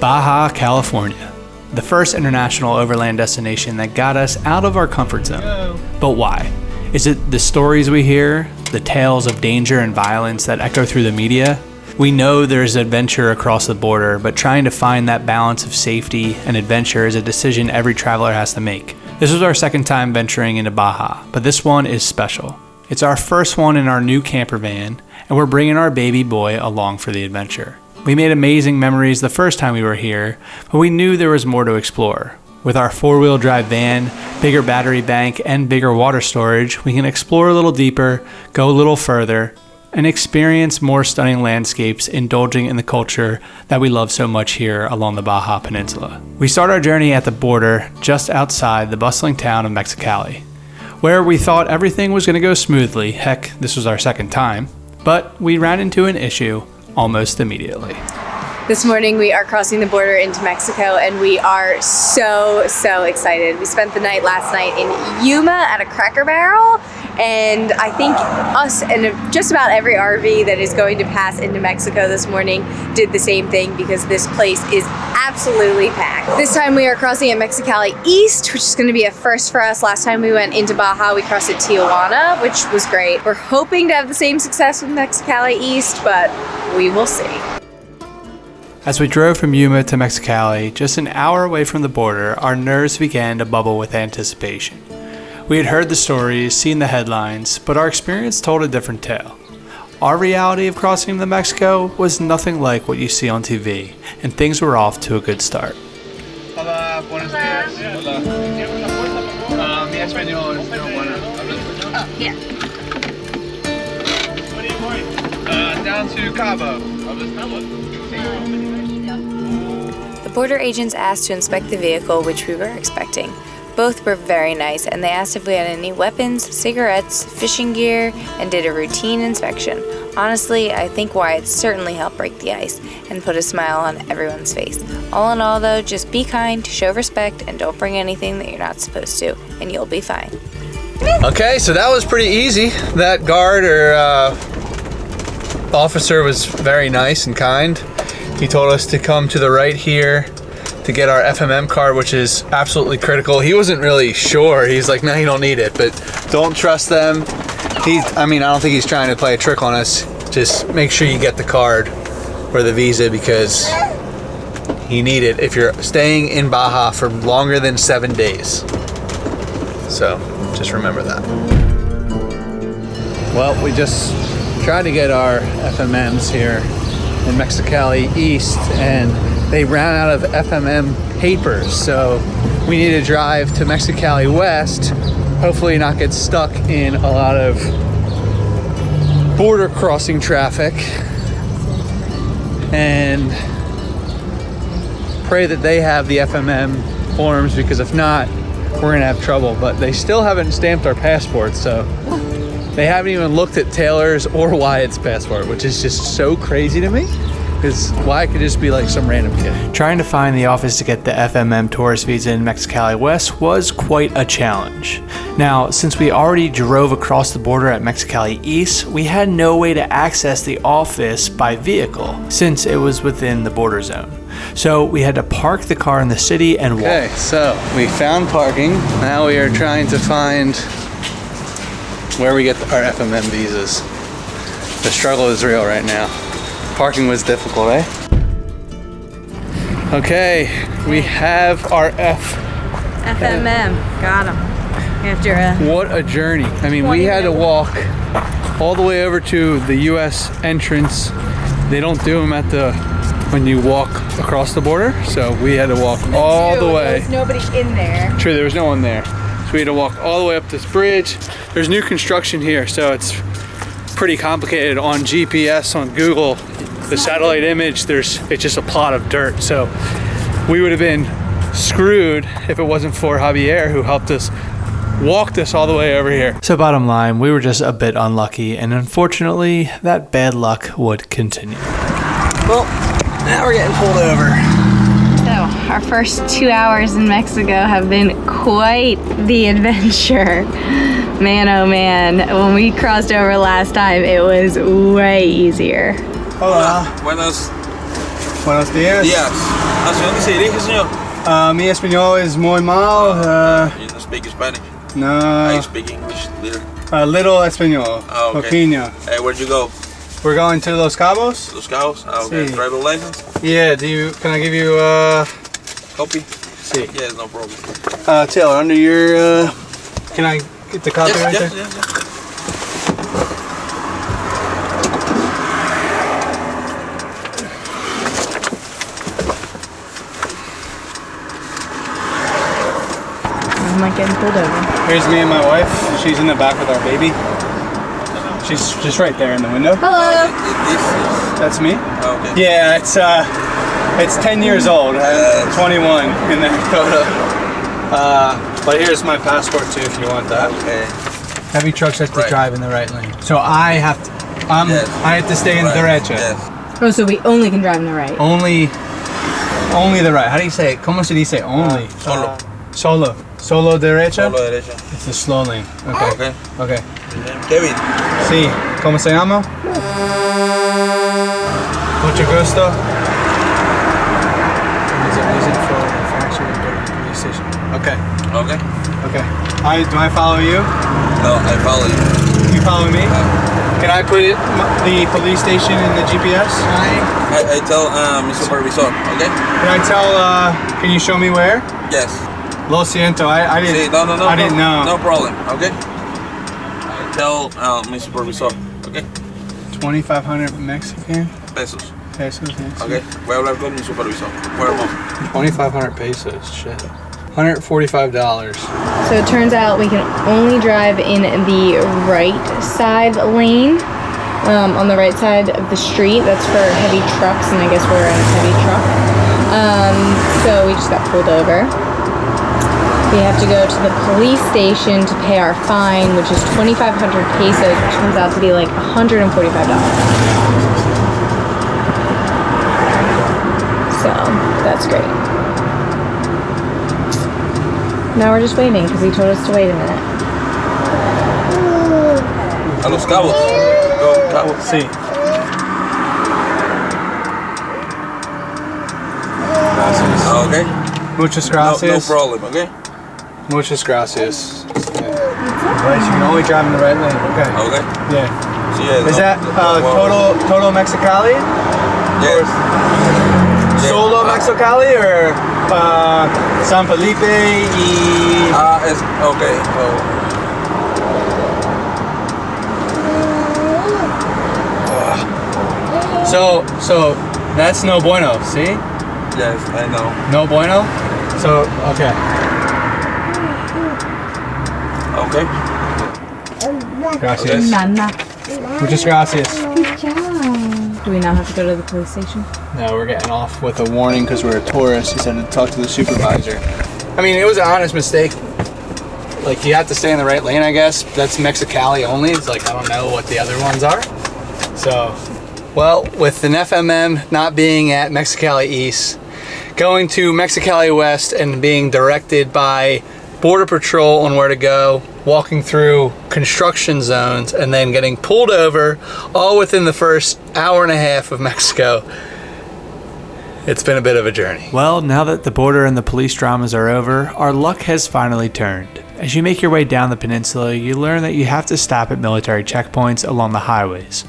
Baja, California, the first international overland destination that got us out of our comfort zone. But why? Is it the stories we hear, the tales of danger and violence that echo through the media? We know there's adventure across the border, but trying to find that balance of safety and adventure is a decision every traveler has to make. This was our second time venturing into Baja, but this one is special. It's our first one in our new camper van, and we're bringing our baby boy along for the adventure. We made amazing memories the first time we were here, but we knew there was more to explore. With our four-wheel drive van, bigger battery bank, and bigger water storage, we can explore a little deeper, go a little further, and experience more stunning landscapes, indulging in the culture that we love so much here along the Baja Peninsula. We start our journey at the border just outside the bustling town of Mexicali, where we thought everything was going to go smoothly. Heck, this was our second time, but we ran into an issue almost immediately. This morning we are crossing the border into Mexico and we are so excited. We spent the night last night in Yuma at a Cracker Barrel, and I think us and just about every RV that is going to pass into Mexico this morning did the same thing, because this place is absolutely packed. This time we are crossing at Mexicali East, which is going to be a first for us. Last time we went into Baja, we crossed at Tijuana, which was great. We're hoping to have the same success with Mexicali East, but we will see. As we drove from Yuma to Mexicali, just an hour away from the border, our nerves began to bubble with anticipation. We had heard the stories, seen the headlines, but our experience told a different tale. Our reality of crossing to Mexico was nothing like what you see on TV, and things were off to a good start. Hola, buenos días. Hola. Mi español es no bueno. Oh, yeah. Where are you going? Down to Cabo. The border agents asked to inspect the vehicle, which we were expecting. Both were very nice, and they asked if we had any weapons, cigarettes, fishing gear, and did a routine inspection. Honestly, I think Wyatt certainly helped break the ice and put a smile on everyone's face. All in all, though, just be kind, show respect, and don't bring anything that you're not supposed to, and you'll be fine. Okay, so that was pretty easy. That guard or officer was very nice and kind. He told us to come to the right here to get our FMM card, which is absolutely critical. He wasn't really sure. He's like, no, you don't need it, but don't trust them. I don't think he's trying to play a trick on us. Just make sure you get the card or the visa, because you need it if you're staying in Baja for longer than 7 days. So just remember that. Well, we just tried to get our FMMs here in Mexicali East, and they ran out of FMM papers, so we need to drive to Mexicali West, hopefully not get stuck in a lot of border crossing traffic, and pray that they have the FMM forms, because if not, we're gonna have trouble. But they still haven't stamped our passports, so they haven't even looked at Taylor's or Wyatt's passport, which is just so crazy to me, because Wyatt could just be like some random kid. Trying to find the office to get the FMM tourist visa in Mexicali West was quite a challenge. Now, since we already drove across the border at Mexicali East, we had no way to access the office by vehicle, since it was within the border zone. So we had to park the car in the city and walk. Okay, so we found parking. Now we are trying to find where we get our FMM visas. The struggle is real right now. Parking was difficult, eh? Okay, we have our FMM, got him. After What a journey. I mean, we had to walk all the way over to the US entrance. They don't do them when you walk across the border, so we had to walk all the way. There was nobody in there. True, there was no one there. So we had to walk all the way up this bridge. There's new construction here, so it's pretty complicated. On GPS, on Google, the satellite image, it's just a plot of dirt. So we would have been screwed if it wasn't for Javier, who helped us, walked us all the way over here. So bottom line, we were just a bit unlucky, and unfortunately, that bad luck would continue. Well, now we're getting pulled over. So our first 2 hours in Mexico have been quite the adventure. Man, oh man, when we crossed over last time, it was way easier. Hola. Buenos Buenos dias. días. ¿Hacia dónde se dirige, señor? Mi español es muy mal. You don't speak Spanish? I No. speak English little. A little español. Ah, okay. Poquito. Hey, where'd you go? We're going to Los Cabos. Los Cabos? Ah, okay. Sí. Driver license? Yeah. Can I give you Copy? See. Yes, no problem. Taylor, under your. Can I get the copy right there? yes. I'm like getting pulled over. Here's me and my wife. She's in the back with our baby. She's just right there in the window. Hello. That's me. Okay. Yeah, it's 10 years old. I'm 21 in that photo. But here's my passport too, if you want that. Okay. Heavy trucks have to Right. drive in the right lane. So I have to. Yes. I have to stay in the Right. derecha. Yes. Oh, so we only can drive in the right. Only the right. How do you say it? ¿Cómo se dice only? Solo. Solo derecha. Solo derecha. It's the slow lane. Okay. Okay. Okay. Kevin. Sí. ¿Cómo se llama? Mucho gusto. Is it reason for infraction at the police station? Okay. Okay. Okay. Do I follow you? No, I follow you. You follow me? Can I put the police station in the GPS? I tell Mr. Supervisor, okay? Can I tell? Can you show me where? Yes. Lo siento. I didn't. Sí, no. I didn't know. No problem, okay? I tell Mr. Supervisor, okay? 2,500 Mexican Pesos. pesos. Yes. Okay. Voy a hablar con mi supervisor. Where am I? 2,500 pesos. Shit. $145. So it turns out we can only drive in the right side lane, on the right side of the street. That's for heavy trucks, and I guess we're in a heavy truck. So we just got pulled over. We have to go to the police station to pay our fine, which is 2,500 pesos, which comes out to be like $145. So that's great. Now we're just waiting because he told us to wait a minute. A Los Cabos. Go, Cabos. Sí. Okay. Muchas No gracias. problem, okay? Muchas gracias. Right, you can only drive in the right lane. Okay. Okay. Yeah. Sí, yes, Is no. that total Mexicali? Yes. Solo Mexicali or San Felipe y It's okay. so that's no bueno, see? Yes, I know. No bueno? So okay. Okay. Gracias. Nana. Muchas gracias. Do we now have to go to the police station? No, we're getting off with a warning because we're a tourist. He said to talk to the supervisor. I mean, it was an honest mistake. Like, you have to stay in the right lane, I guess. That's Mexicali only. It's like, I don't know what the other ones are. So, well, with an FMM not being at Mexicali East, going to Mexicali West and being directed by Border Patrol on where to go, walking through construction zones, and then getting pulled over all within the first hour and a half of Mexico. It's been a bit of a journey. Well, now that the border and the police dramas are over, our luck has finally turned. As you make your way down the peninsula, you learn that you have to stop at military checkpoints along the highways.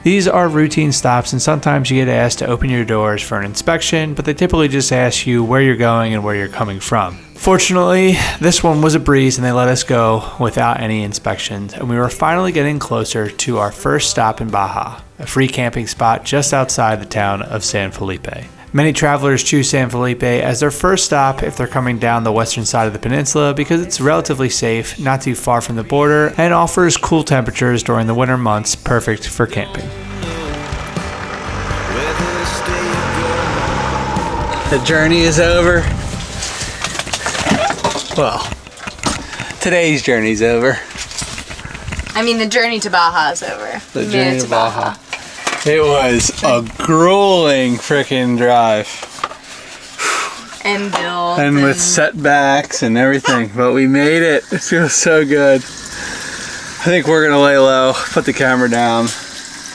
These are routine stops, and sometimes you get asked to open your doors for an inspection, but they typically just ask you where you're going and where you're coming from. Fortunately, this one was a breeze and they let us go without any inspections, and we were finally getting closer to our first stop in Baja, a free camping spot just outside the town of San Felipe. Many travelers choose San Felipe as their first stop if they're coming down the western side of the peninsula because it's relatively safe, not too far from the border, and offers cool temperatures during the winter months, perfect for camping. The journey is over. Well, today's journey's over. I mean, the journey to Baja is over. The journey to Baja. It was a grueling freaking drive. And Bill. And with setbacks and everything, but we made it. It feels so good. I think we're gonna lay low, put the camera down.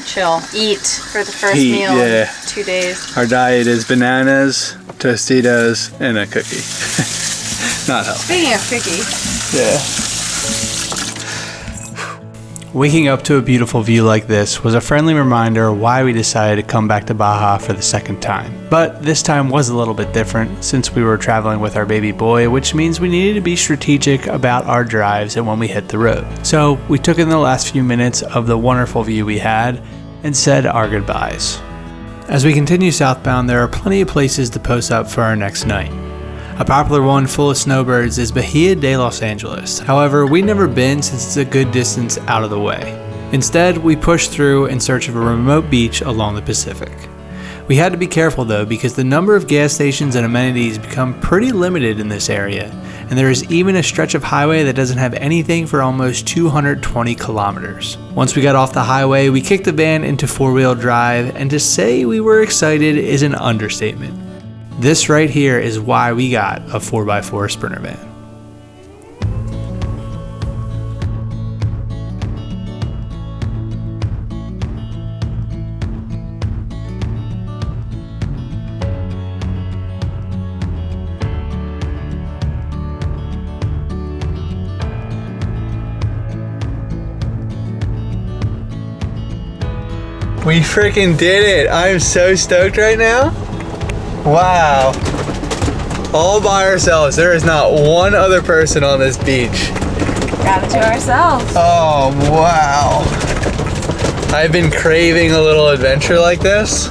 Chill. Eat for the first Eat, meal yeah. in 2 days. Our diet is bananas, Tostitos, and a cookie. Not healthy. Speaking of cookies. Yeah. Waking up to a beautiful view like this was a friendly reminder why we decided to come back to Baja for the second time. But this time was a little bit different since we were traveling with our baby boy, which means we needed to be strategic about our drives and when we hit the road. So we took in the last few minutes of the wonderful view we had and said our goodbyes. As we continue southbound, there are plenty of places to post up for our next night. A popular one full of snowbirds is Bahia de Los Angeles. However, we'd never been since it's a good distance out of the way. Instead, we pushed through in search of a remote beach along the Pacific. We had to be careful though, because the number of gas stations and amenities become pretty limited in this area, and there is even a stretch of highway that doesn't have anything for almost 220 kilometers. Once we got off the highway, we kicked the van into four-wheel drive, and to say we were excited is an understatement. This right here is why we got a 4x4 Sprinter van. We freaking did it. I am so stoked right now. Wow. All by ourselves. There is not one other person on this beach. Got it to ourselves. Oh, wow. I've been craving a little adventure like this.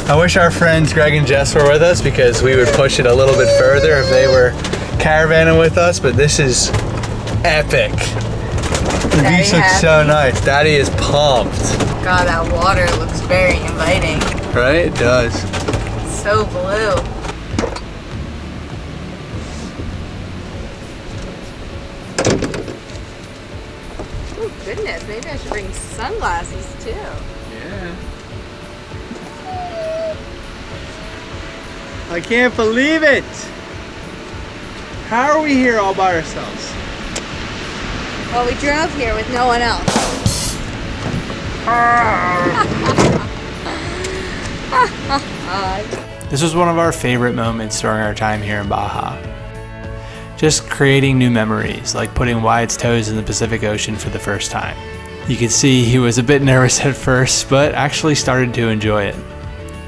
I wish our friends Greg and Jess were with us because we would push it a little bit further if they were caravanning with us, but this is epic. The beach looks so nice. Daddy is pumped. God, that water looks very inviting. Right? It does. So blue. Oh goodness, maybe I should bring sunglasses too. Yeah. I can't believe it. How are we here all by ourselves? Well, we drove here with no one else. This was one of our favorite moments during our time here in Baja. Just creating new memories, like putting Wyatt's toes in the Pacific Ocean for the first time. You could see he was a bit nervous at first, but actually started to enjoy it.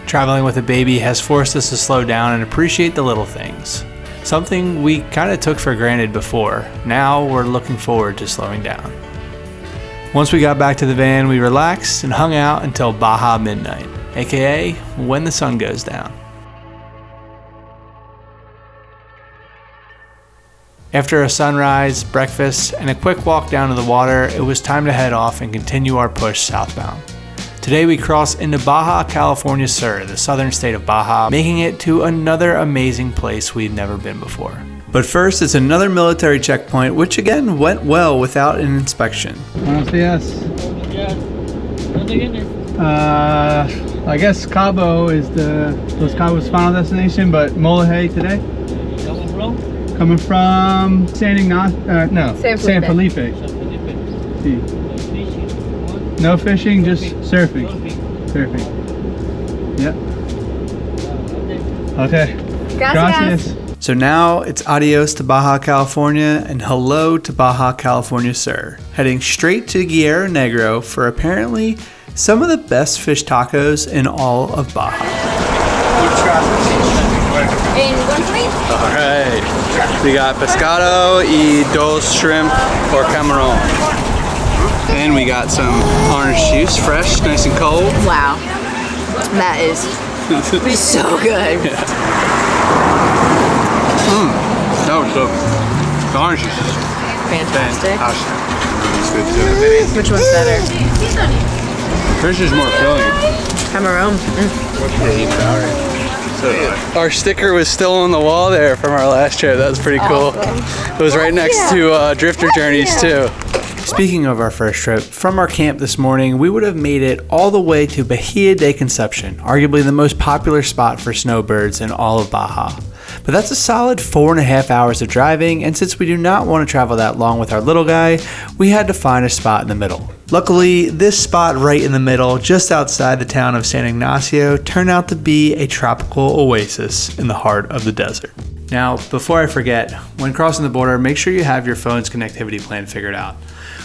Traveling with a baby has forced us to slow down and appreciate the little things. Something we kind of took for granted before. Now we're looking forward to slowing down. Once we got back to the van, we relaxed and hung out until Baja midnight, aka when the sun goes down. After a sunrise, breakfast, and a quick walk down to the water, it was time to head off and continue our push southbound. Today we cross into Baja California Sur, the southern state of Baja, making it to another amazing place we've never been before. But first, it's another military checkpoint, which again went well without an inspection. Buenos dias. I guess Cabo is Los Cabos' final destination, but Molohe today? Coming from San Ignacio, San Felipe. Sí. No fishing, just surfing. Yep. Okay. Gracias. So now it's adios to Baja California and hello to Baja California Sur, heading straight to Guerrero Negro for apparently some of the best fish tacos in all of Baja. Alright, we got pescado y dos shrimp or camarón. And we got some orange juice, fresh, nice and cold. Wow, that is so good. Yeah. That was so good. The orange juice is Fantastic. fantastic. Which one's better? Fish is more filling. Camarón. Our sticker was still on the wall there from our last trip. That was pretty cool. It was right next to Drifter Journeys too. Speaking of our first trip, from our camp this morning, we would have made it all the way to Bahia de Concepcion, arguably the most popular spot for snowbirds in all of Baja. But that's a solid 4.5 hours of driving, and since we do not want to travel that long with our little guy, we had to find a spot in the middle. Luckily, this spot right in the middle, just outside the town of San Ignacio, turned out to be a tropical oasis in the heart of the desert. Now, before I forget, when crossing the border, make sure you have your phone's connectivity plan figured out.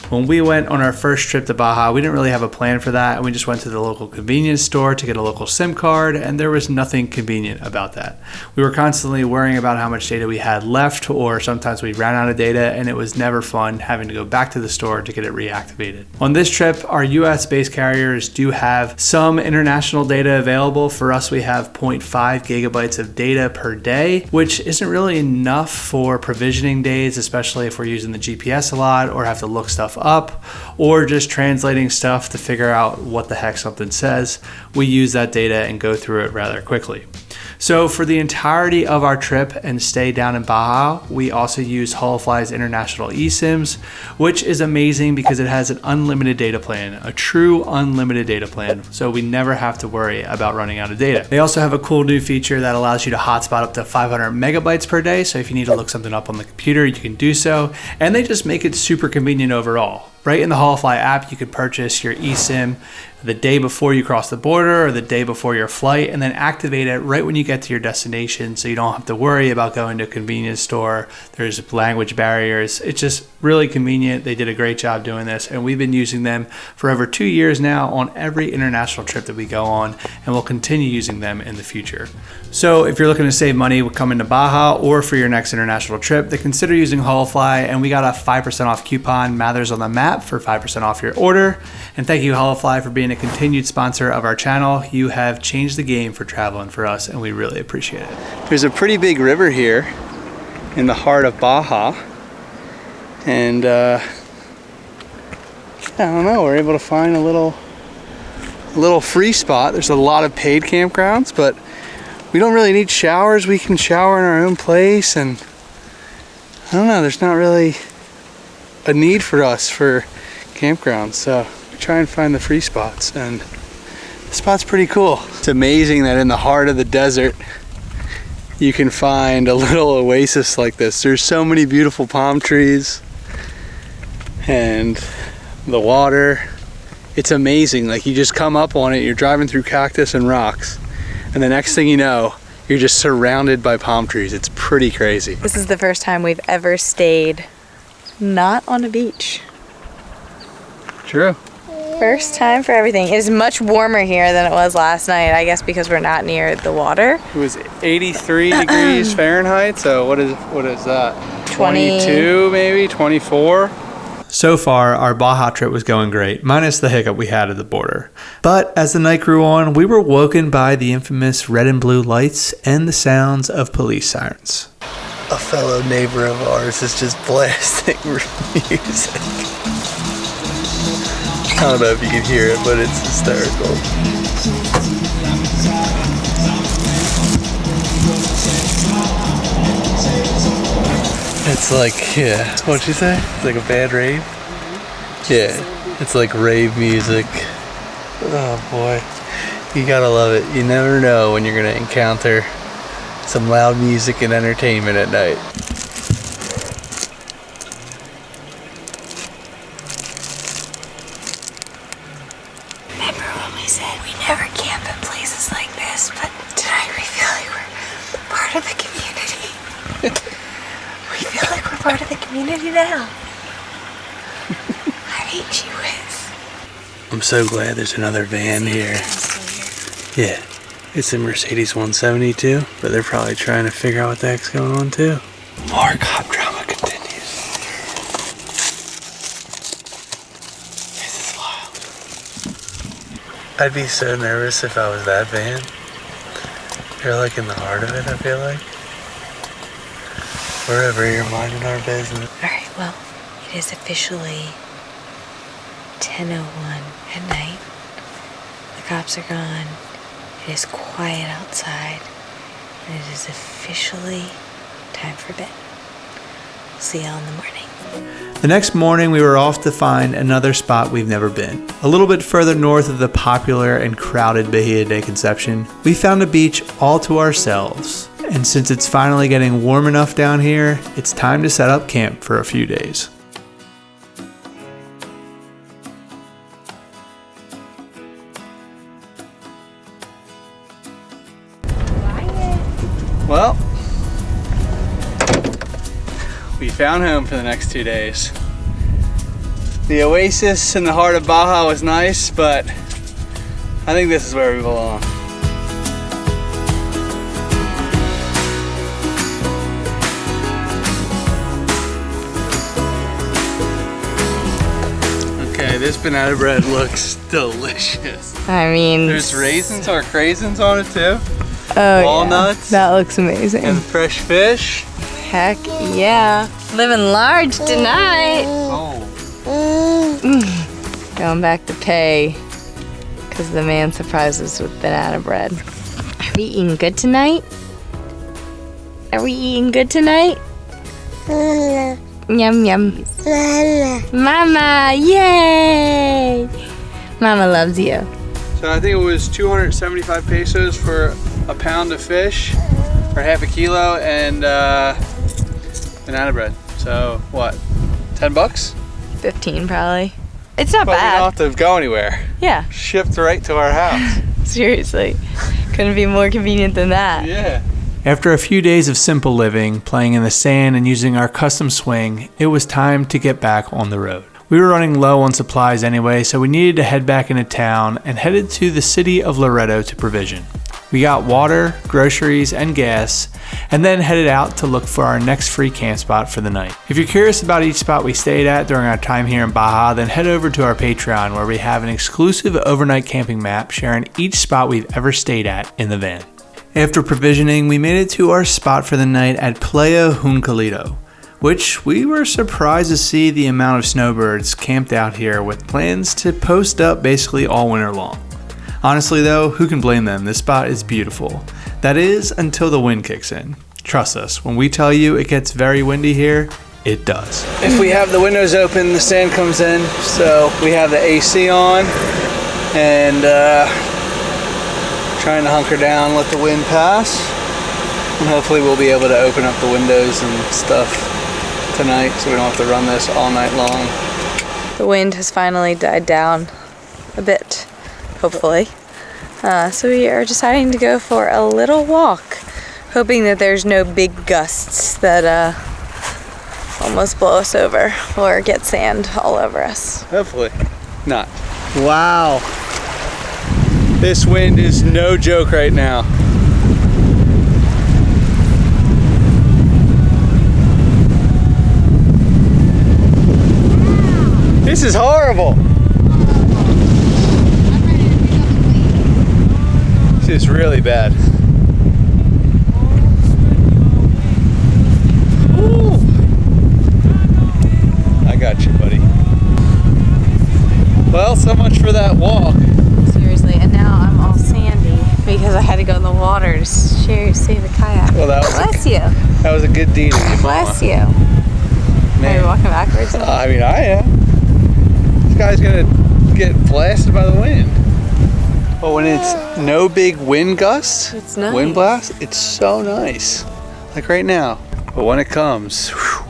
When we went on our first trip to Baja, we didn't really have a plan for that, and we just went to the local convenience store to get a local SIM card, and there was nothing convenient about that. We were constantly worrying about how much data we had left, or sometimes we ran out of data, and it was never fun having to go back to the store to get it reactivated. On this trip, our US-based carriers do have some international data available. For us, we have 0.5 gigabytes of data per day, which isn't really enough for provisioning days, especially if we're using the GPS a lot or have to look stuff up or just translating stuff to figure out what the heck something says. We use that data and go through it rather quickly. So for the entirety of our trip and stay down in Baja, we also use Holofly's international eSIMs, which is amazing because it has an unlimited data plan, a true unlimited data plan, so we never have to worry about running out of data. They also have a cool new feature that allows you to hotspot up to 500 megabytes per day, so if you need to look something up on the computer, you can do so, and they just make it super convenient overall. Right in the Holofly app, you could purchase your eSIM the day before you cross the border or the day before your flight, and then activate it right when you get to your destination, so you don't have to worry about going to a convenience store. There's language barriers. It's just really convenient. They did a great job doing this, and we've been using them for over 2 years now on every international trip that we go on, and we'll continue using them in the future. So if you're looking to save money coming to Baja or for your next international trip, then consider using Holofly, and we got a 5% off coupon, Mathers on the Map, for 5% off your order. And thank you, Holofly, for being a continued sponsor of our channel. You have changed the game for traveling for us, and we really appreciate it. There's a pretty big river here in the heart of Baja, and I don't know, we're able to find a little free spot. There's a lot of paid campgrounds, but we don't really need showers. We can shower in our own place, and I don't know, there's not really a need for us for campgrounds, so we try and find the free spots, and the spot's pretty cool. It's amazing that in the heart of the desert you can find a little oasis like this. There's so many beautiful palm trees and the water. It's amazing. Like, you just come up on it, you're driving through cactus and rocks, and the next thing you know, you're just surrounded by palm trees. It's pretty crazy. This is the first time we've ever stayed not on a beach. True. First time for everything. It is much warmer here than it was last night, I guess because we're not near the water. It was 83 degrees Fahrenheit, so what is that? 22 maybe, 24? So far, our Baja trip was going great, minus the hiccup we had at the border. But as the night grew on, we were woken by the infamous red and blue lights and the sounds of police sirens. A fellow neighbor of ours is just blasting music. I don't know if you can hear it, but it's hysterical. It's like, yeah, what'd you say? It's like a bad rave? Yeah, it's like rave music. Oh boy, you gotta love it. You never know when you're gonna encounter some loud music and entertainment at night. Remember when we said we never camp in places like this, but tonight we feel like we're part of the community. We feel like we're part of the community now. I mean, gee whiz. I'm so glad there's another van here. Yeah, it's a Mercedes 172, but they're probably trying to figure out what the heck's going on too. More cop drama continues. This is wild. I'd be so nervous if I was that van. You're like in the heart of it, I feel like. We're over here minding our business. Alright, well, it is officially 10:01 at night. The cops are gone. It is quiet outside. And it is officially time for bed. See y'all in the morning. The next morning, we were off to find another spot we've never been. A little bit further north of the popular and crowded Bahia de Concepcion, we found a beach all to ourselves. And since it's finally getting warm enough down here, it's time to set up camp for a few days. we found home for the next 2 days. The Oasis in the heart of Baja was nice, but I think this is where we belong. Okay, this banana bread looks delicious. I mean, There's raisins or craisins on it too. oh walnuts. yeah, that looks amazing. And fresh fish. Heck yeah. Living large tonight. Oh. Going back to pay because the man surprised us with banana bread. Are we eating good tonight? Are we eating good tonight? Yum yum. Mama, yay! Mama loves you. So I think it was 275 pesos for a pound of fish, or half a kilo, and banana bread. So what, 10 bucks? 15 probably. It's not But we don't bad. have to go anywhere. Yeah, Shipped right to our house. seriously. Couldn't be more convenient than that. Yeah. After a few days of simple living, playing in the sand and using our custom swing, it was time to get back on the road. We were running low on supplies anyway, so we needed to head back into town and headed to the city of Laredo to provision. We got water, groceries, and gas, and then headed out to look for our next free camp spot for the night. If you're curious about each spot we stayed at during our time here in Baja, then head over to our Patreon where we have an exclusive overnight camping map sharing each spot we've ever stayed at in the van. After provisioning, we made it to our spot for the night at Playa Juncalito, which we were surprised to see the amount of snowbirds camped out here with plans to post up basically all winter long. Honestly though, who can blame them? This spot is beautiful. That is, until the wind kicks in. Trust us, when we tell you it gets very windy here, it does. If we have the windows open, the sand comes in, so we have the AC on, and trying to hunker down, let the wind pass, and hopefully we'll be able to open up the windows and stuff tonight so we don't have to run this all night long. The wind has finally died down a bit, hopefully. So we are deciding to go for a little walk, hoping that there's no big gusts that almost blow us over or get sand all over us. Hopefully not. Wow. This wind is no joke right now. This is horrible. This is really bad. Ooh. I got you, buddy. Well, so much for that walk. Seriously, and now I'm all sandy because I had to go in the water to save the kayak. Well, that was Bless you. That was a good deed of you, Mama. Bless you. Man. Are you walking backwards? I mean, I am. This guy's gonna get blasted by the wind. But when it's no big wind gusts, It's nice. wind blast, it's so nice. Like right now. But when it comes, whew,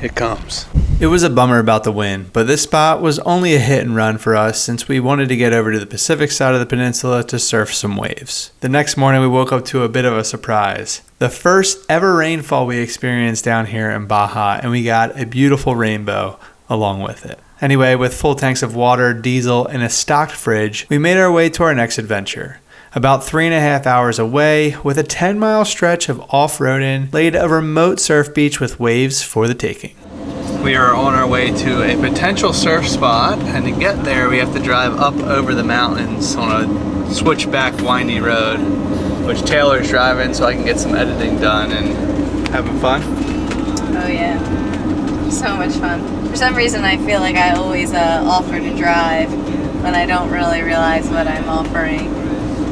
it comes. It was a bummer about the wind, but this spot was only a hit and run for us since we wanted to get over to the Pacific side of the peninsula to surf some waves. The next morning we woke up to a bit of a surprise. The first ever rainfall we experienced down here in Baja, and we got a beautiful rainbow along with it. Anyway, with full tanks of water, diesel, and a stocked fridge, we made our way to our next adventure. About 3.5 hours away, with a 10-mile stretch of off-roading, laid a remote surf beach with waves for the taking. We are on our way to a potential surf spot, and to get there we have to drive up over the mountains on a switchback windy road, which Taylor's driving so I can get some editing done and having fun. Oh yeah, so much fun. For some reason I feel like I always offer to drive when I don't really realize what I'm offering.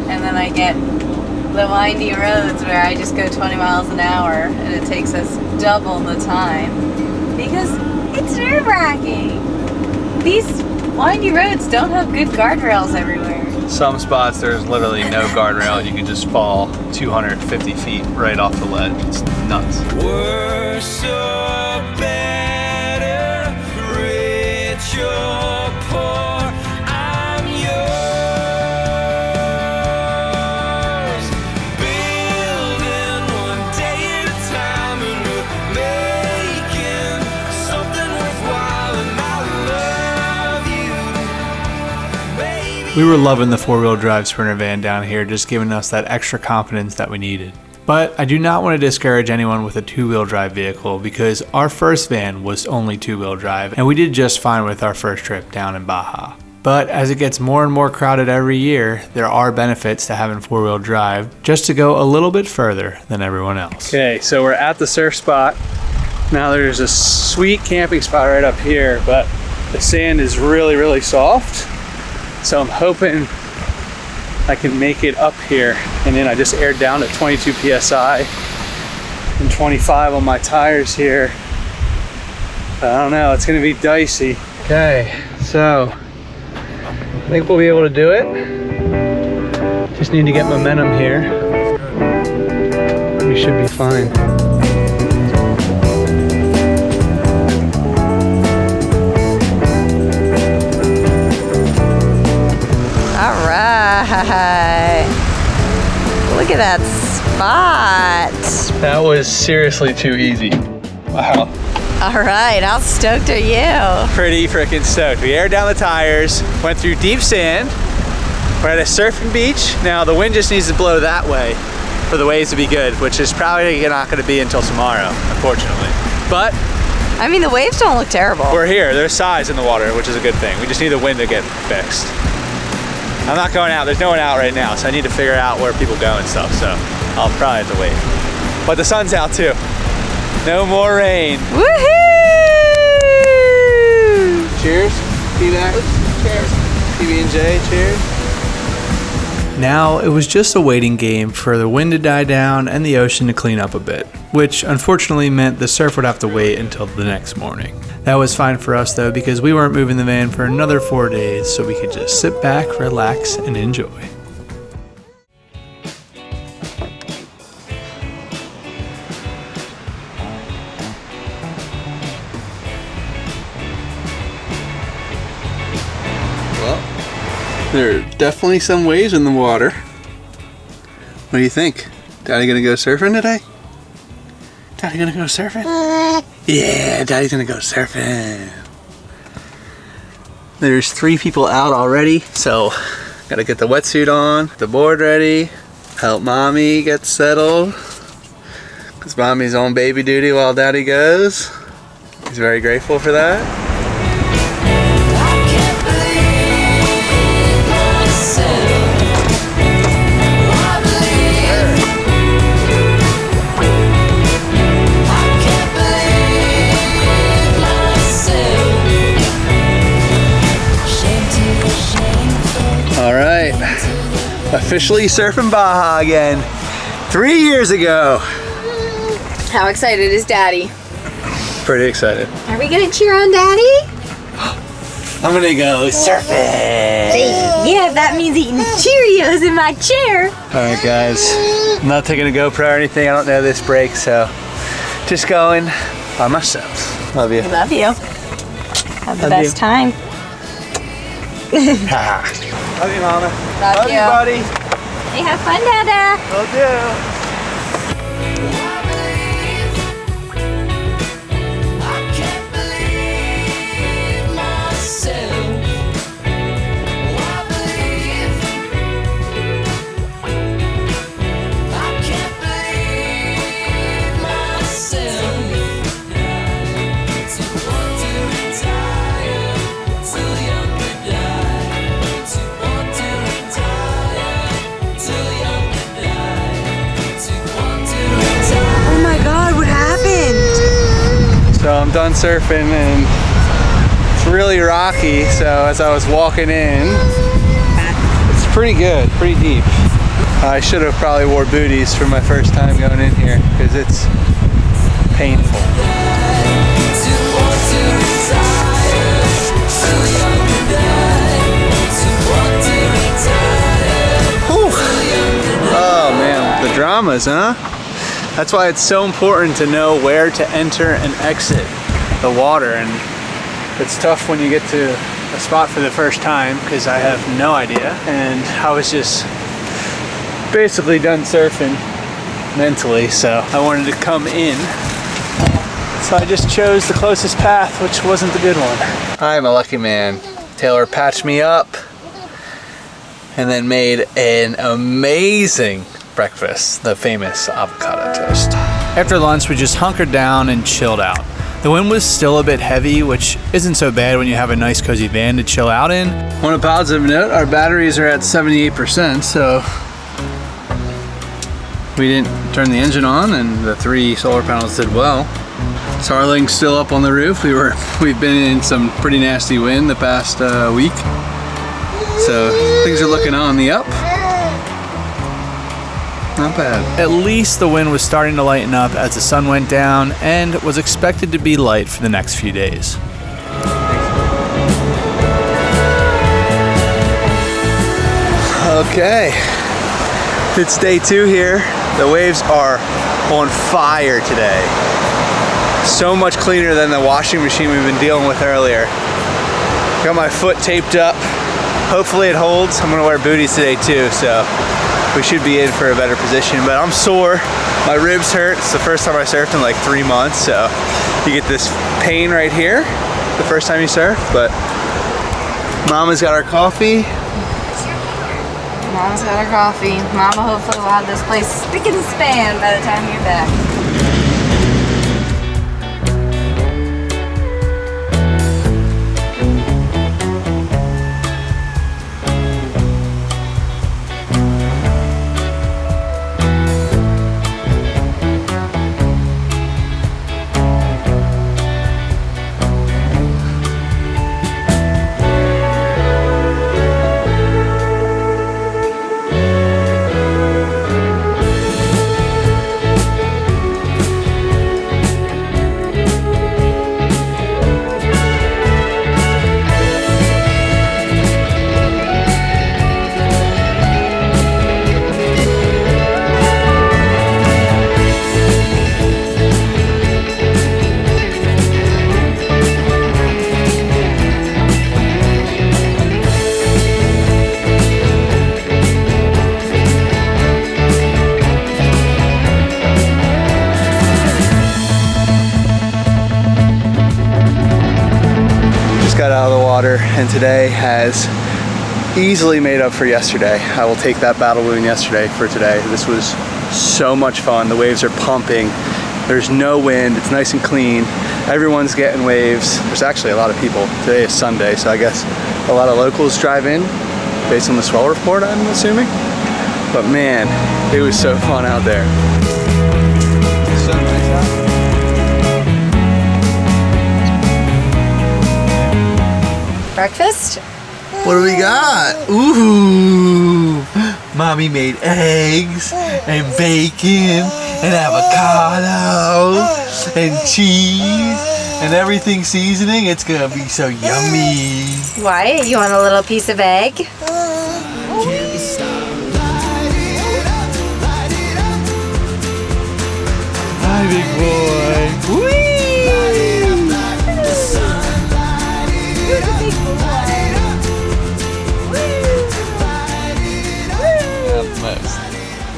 And then I get the windy roads where I just go 20 miles an hour and it takes us double the time because it's nerve-wracking. These windy roads don't have good guardrails everywhere. Some spots there's literally no guardrail. You can just fall 250 feet right off the ledge. It's nuts. We're so better, rich or poor, I'm yours. Building one day at a time, and we'll We were loving the 4-wheel drive Sprinter van down here, just giving us that extra confidence that we needed. But I do not want to discourage anyone with a 2-wheel drive vehicle because our first van was only 2-wheel drive and we did just fine with our first trip down in Baja. But as it gets more and more crowded every year, there are benefits to having 4-wheel drive just to go a little bit further than everyone else. Okay, so we're at the surf spot. Now there's a sweet camping spot right up here, but the sand is really, really soft. So I'm hoping I can make it up here. And then I just aired down to 22 PSI and 25 on my tires here. But I don't know, it's gonna be dicey. Okay, so I think we'll be able to do it. Just need to get momentum here. We should be fine. All right. Look at that spot. That was seriously too easy. Wow. All right, how stoked are you? Pretty freaking stoked. We aired down the tires, went through deep sand. We're at a surfing beach. Now the wind just needs to blow that way for the waves to be good, which is probably not gonna be until tomorrow, unfortunately. But I mean, the waves don't look terrible. we're here, there's size in the water, which is a good thing. We just need the wind to get fixed. I'm not going out, there's no one out right now, so I need to figure out where people go and stuff, so I'll probably have to wait. But the sun's out too. No more rain. Woohoo! Cheers, T-Mac. Cheers. PB&J, cheers. Now, it was just a waiting game for the wind to die down and the ocean to clean up a bit, which unfortunately meant the surf would have to wait until the next morning. That was fine for us though, because we weren't moving the van for another 4 days, so we could just sit back, relax, and enjoy. Well, there are definitely some waves in the water. What do you think? Daddy gonna go surfing today? Daddy gonna go surfing? Yeah, Daddy's gonna go surfing. There's 3 people out already, so gotta get the wetsuit on, the board ready, help Mommy get settled, because Mommy's on baby duty while Daddy goes. He's very grateful for that. Officially surfing Baja again. 3 years ago. How excited is Daddy? Pretty excited. Are we gonna cheer on Daddy? I'm gonna go surfing. Yeah, that means eating Cheerios in my chair. Alright guys, I'm not taking a GoPro or anything. I don't know this break, so just going by myself. Love you. I love you. Have the best time. Love you, Mama. Love you, buddy. Hey, have fun, Dada. Will do. So I'm done surfing and it's really rocky, so as I was walking in, it's pretty good, pretty deep. I should have probably wore booties for my first time going in here because it's painful. Whew. Oh man, the dramas, huh? That's why it's so important to know where to enter and exit the water, and it's tough when you get to a spot for the first time because I have no idea, and I was just basically done surfing mentally, so I wanted to come in, so I just chose the closest path, which wasn't the good one. I'm a lucky man. Taylor patched me up and then made an amazing breakfast, the famous avocado toast. After lunch, we just hunkered down and chilled out. The wind was still a bit heavy, which isn't so bad when you have a nice cozy van to chill out in. On a positive note, our batteries are at 78%, so we didn't turn the engine on, and the 3 solar panels did well. Starlink's still up on the roof. We've been in some pretty nasty wind the past week, so things are looking on the up. Not bad. At least the wind was starting to lighten up as the sun went down and was expected to be light for the next few days. Okay, it's day 2 here. The waves are on fire today. So much cleaner than the washing machine we've been dealing with earlier. Got my foot taped up. Hopefully it holds. I'm gonna wear booties today too, so we should be in for a better position, but I'm sore. My ribs hurt. It's the first time I surfed in like 3 months, so you get this pain right here the first time you surf, but Mama's got our coffee. Mama's got her coffee. Mama hopefully will have this place spick and span by the time you're back. Got out of the water, and today has easily made up for yesterday. I will take that battle wound yesterday for today. This was so much fun. The waves are pumping. There's no wind. It's nice and clean. Everyone's getting waves. There's actually a lot of people. Today is Sunday, so I guess a lot of locals drive in based on the swell report, I'm assuming. But man, it was so fun out there. So nice out. Breakfast? What do we got? Ooh, Mommy made eggs and bacon and avocado and cheese and everything seasoning. It's gonna be so yummy. Why? You want a little piece of egg? Hi, big boy. Whee!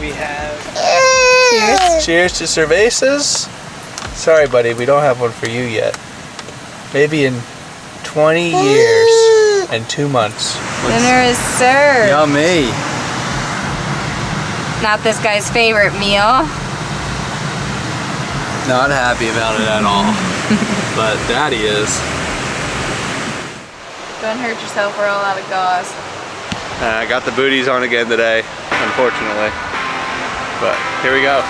We have cheers to cervezas. Sorry, buddy, we don't have one for you yet. Maybe in 20 years and 2 months. Dinner is served. Yummy. Not this guy's favorite meal. Not happy about it at all, but Daddy is. Don't hurt yourself, we're all out of gauze. I got the booties on again today, unfortunately. But here we go.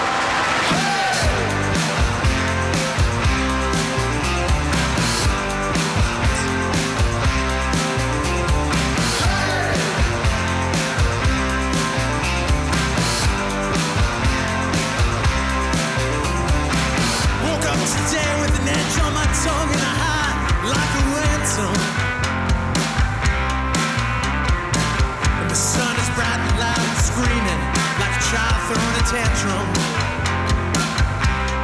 Woke up today with an edge on my tongue and a high like a ransom. And the sun is bright and loud and screaming like a child throwing a tantrum.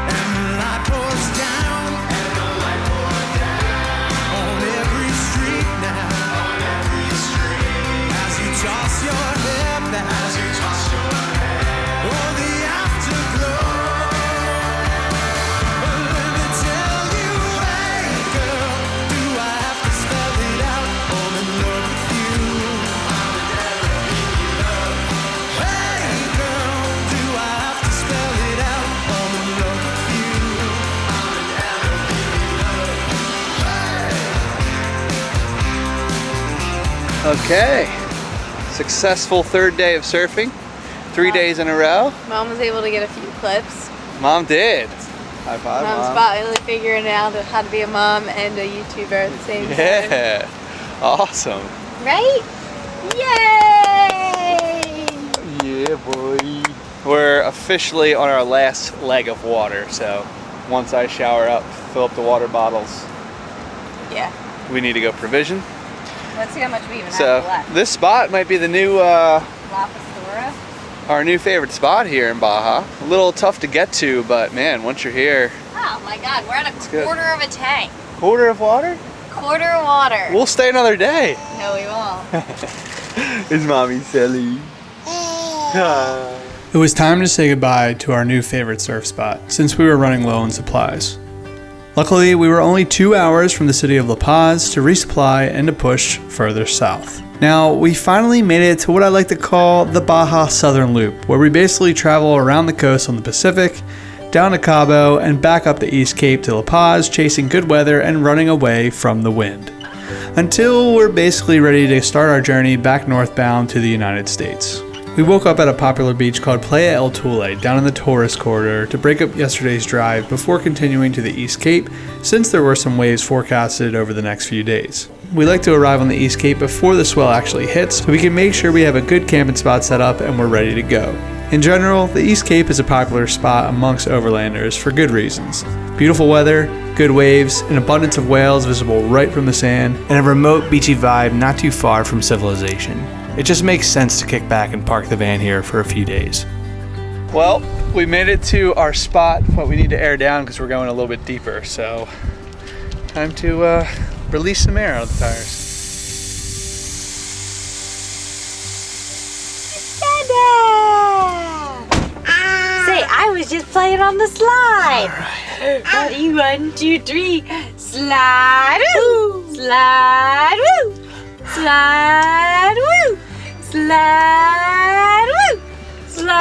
And the light pours down. And the light pours down. On every street now. On every street. As you toss your head back. As you toss your head. Oh, the afterglow. Let me tell you, hey girl, do I have to spell it out? I'm in love with you. I'm in love with you. Okay. Successful third day of surfing. 3 days in a row. Mom was able to get a few clips. Mom did. High five, Mom's Mom. finally figuring out how to be a mom and a YouTuber at the same time. Yeah. Awesome. Right? Yay! Yeah, boy. We're officially on our last leg of water, so once I shower up, fill up the water bottles, Yeah. we need to go provision. Let's see how much we even So have left. this spot might be the new, La Pastora. our new favorite spot here in Baja. A little tough to get to, but man, once you're here, Oh my God, we're at a good. quarter of a tank. quarter of water? Quarter of water. We'll stay another day. No, we won't. Is mommy silly? It was time to say goodbye to our new favorite surf spot, since we were running low on supplies. Luckily, we were only 2 hours from the city of La Paz to resupply and to push further south. Now, we finally made it to what I like to call the Baja Southern Loop, where we basically travel around the coast on the Pacific, down to Cabo, and back up the East Cape to La Paz, chasing good weather and running away from the wind. Until we're basically ready to start our journey back northbound to the United States. We woke up at a popular beach called Playa El Tule down in the tourist corridor to break up yesterday's drive before continuing to the East Cape, since there were some waves forecasted over the next few days. We like to arrive on the East Cape before the swell actually hits so we can make sure we have a good camping spot set up and we're ready to go. In general, the East Cape is a popular spot amongst overlanders for good reasons. Beautiful weather, good waves, an abundance of whales visible right from the sand, and a remote beachy vibe not too far from civilization. It just makes sense to kick back and park the van here for a few days. Well, we made it to our spot, but we need to air down because we're going a little bit deeper. So, time to release some air out of the tires. Say, I was just playing on the slide. Ready, 1, 2, 3. Slide, woo! Slide, woo! Slide, woo! Slide, woo! Slide.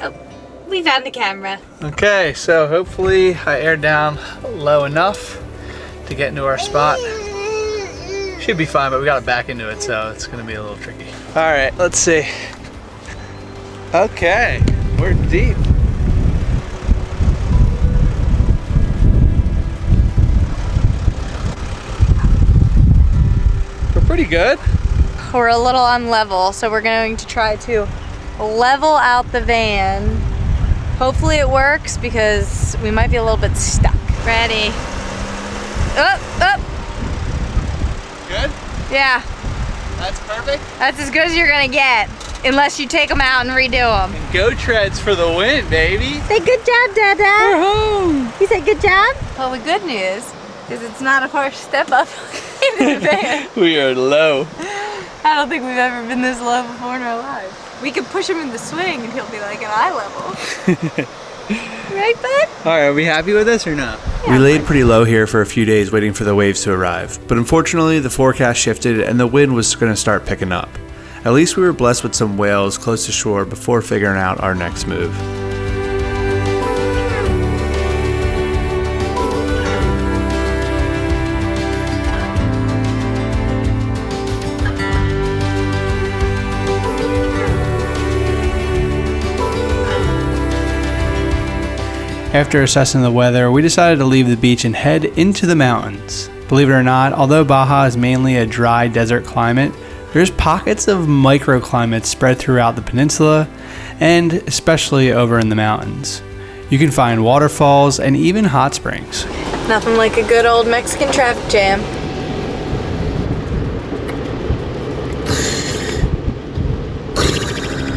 Oh, we found the camera. Okay, so hopefully I aired down low enough to get into our spot. Should be fine, but we gotta back into it, so it's gonna be a little tricky. All right, let's see. Okay, we're deep. We're pretty good. We're a little unlevel, so we're going to try to level out the van. Hopefully it works because we might be a little bit stuck. Ready? Up, up. Good? Yeah, That's perfect. that's as good as you're gonna get. Unless you take them out and redo them. And go treads for the win, baby. Say good job, Dada. home. You said good job? Well, the good news is it's not a harsh step up in the van. We are low. I don't think we've ever been this low before in our lives. We could push him in the swing and he'll be like at eye level. Right, bud? All right, are we happy with this or not? We laid pretty low here for a few days waiting for the waves to arrive, but unfortunately the forecast shifted and the wind was going to start picking up. At least we were blessed with some whales close to shore before figuring out our next move. After assessing the weather, we decided to leave the beach and head into the mountains. Believe it or not, although Baja is mainly a dry desert climate, there's pockets of microclimates spread throughout the peninsula, and especially over in the mountains. You can find waterfalls and even hot springs. Nothing like a good old Mexican traffic jam.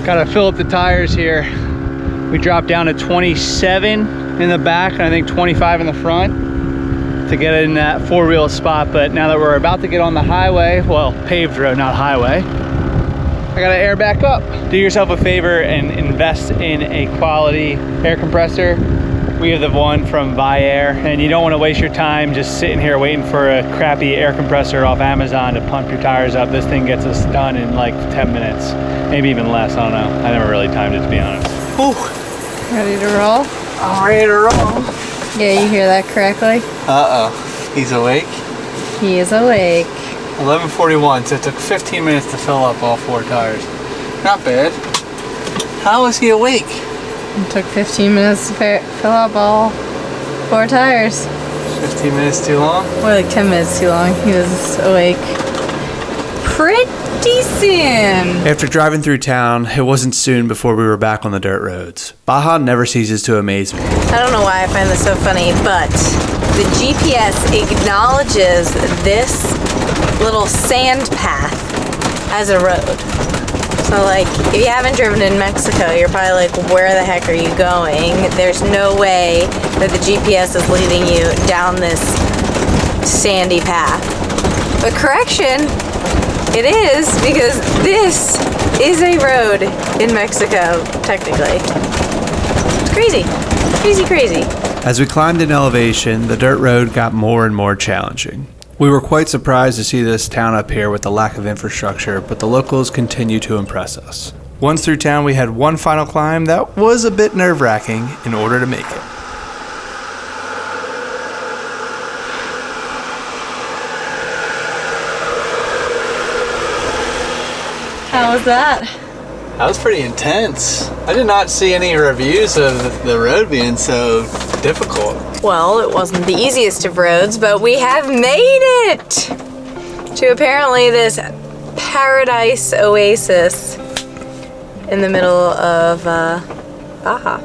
Gotta fill up the tires here. We dropped down to 27 in the back and I think 25 in the front to get in that four-wheel spot. But now that we're about to get on the highway, well, paved road, not highway, I gotta air back up. Do yourself a favor and invest in a quality air compressor. We have the one from Bahia, and you don't want to waste your time just sitting here waiting for a crappy air compressor off Amazon to pump your tires up. This thing gets us done in like 10 minutes, maybe even less, I don't know. I never really timed it, to be honest. Ooh, Ready to roll? I'm ready to roll. Yeah, you hear that correctly? Uh-oh, he's awake. He is awake. 11:41, so it took 15 minutes to fill up all 4 tires. Not bad. How is he awake? It took 15 minutes to fill up all 4 tires. 15 minutes too long? More like 10 minutes too long. He was awake pretty soon. After driving through town, it wasn't soon before we were back on the dirt roads. Baja never ceases to amaze me. I don't know why I find this so funny, but the GPS acknowledges this little sand path as a road. So like, if you haven't driven in Mexico, you're probably like, where the heck are you going? There's no way that the GPS is leading you down this sandy path. But correction, it is, because this is a road in Mexico, technically. It's crazy. Crazy, crazy. As we climbed in elevation, the dirt road got more and more challenging. We were quite surprised to see this town up here with the lack of infrastructure, but the locals continue to impress us. Once through town, we had one final climb that was a bit nerve-wracking in order to make it. How was that? That was pretty intense. I did not see any reviews of the road being so difficult. Well, it wasn't the easiest of roads, but we have made it to apparently this paradise oasis in the middle of Baja.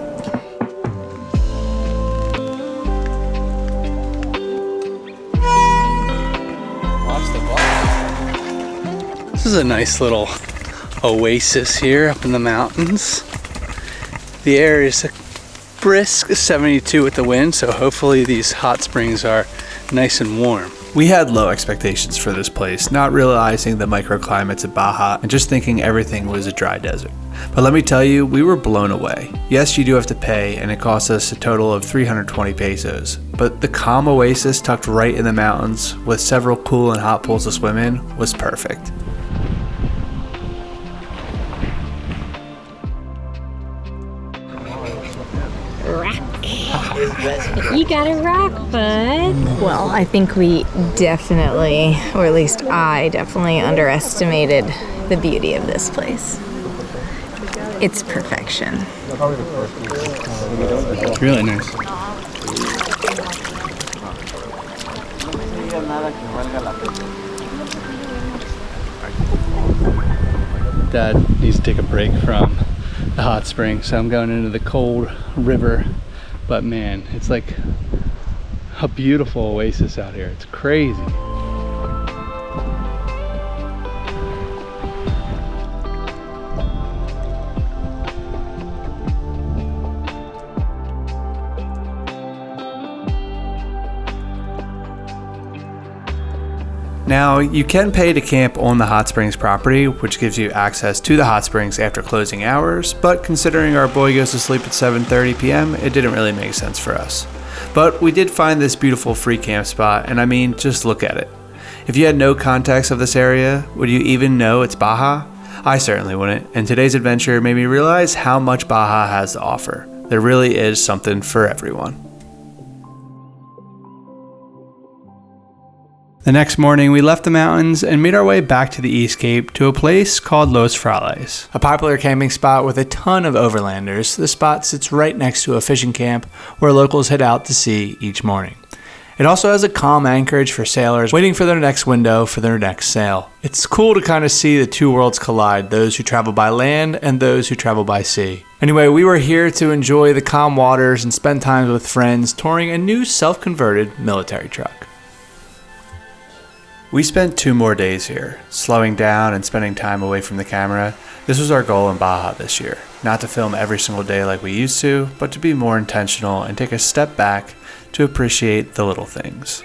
Watch the ball. This is a nice little oasis here up in the mountains. The air is a brisk 72 with the wind, so hopefully these hot springs are nice and warm. We had low expectations for this place, not realizing the microclimates of Baja and just thinking everything was a dry desert. But let me tell you, we were blown away. Yes, you do have to pay, and it cost us a total of 320 pesos. But the calm oasis tucked right in the mountains with several cool and hot pools to swim in was perfect. You got a rock, bud. Well, I think we definitely, or at least I definitely underestimated the beauty of this place. It's perfection. It's really nice. Dad needs to take a break from the hot spring, so I'm going into the cold river. But man, it's like a beautiful oasis out here. It's crazy. Now, you can pay to camp on the hot springs property, which gives you access to the hot springs after closing hours, but considering our boy goes to sleep at 7:30 p.m., it didn't really make sense for us. But we did find this beautiful free camp spot, and I mean, just look at it. If you had no context of this area, would you even know it's Baja? I certainly wouldn't, and today's adventure made me realize how much Baja has to offer. There really is something for everyone. The next morning, we left the mountains and made our way back to the East Cape to a place called Los Frailes, a popular camping spot with a ton of overlanders. The spot sits right next to a fishing camp where locals head out to sea each morning. It also has a calm anchorage for sailors waiting for their next window for their next sail. It's cool to kind of see the two worlds collide, those who travel by land and those who travel by sea. Anyway, we were here to enjoy the calm waters and spend time with friends touring a new self-converted military truck. We spent 2 more days here, slowing down and spending time away from the camera. This was our goal in Baja this year, not to film every single day like we used to, but to be more intentional and take a step back to appreciate the little things.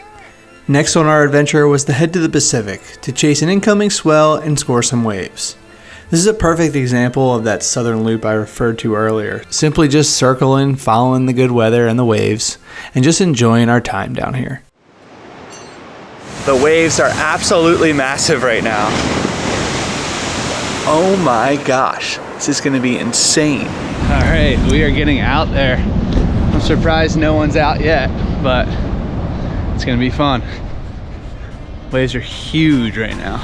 Next on our adventure was to head to the Pacific to chase an incoming swell and score some waves. This is a perfect example of that southern loop I referred to earlier, simply just circling, following the good weather and the waves, and just enjoying our time down here. The waves are absolutely massive right now. Oh my gosh, this is gonna be insane. All right, we are getting out there. I'm surprised no one's out yet, but it's gonna be fun. Waves are huge right now.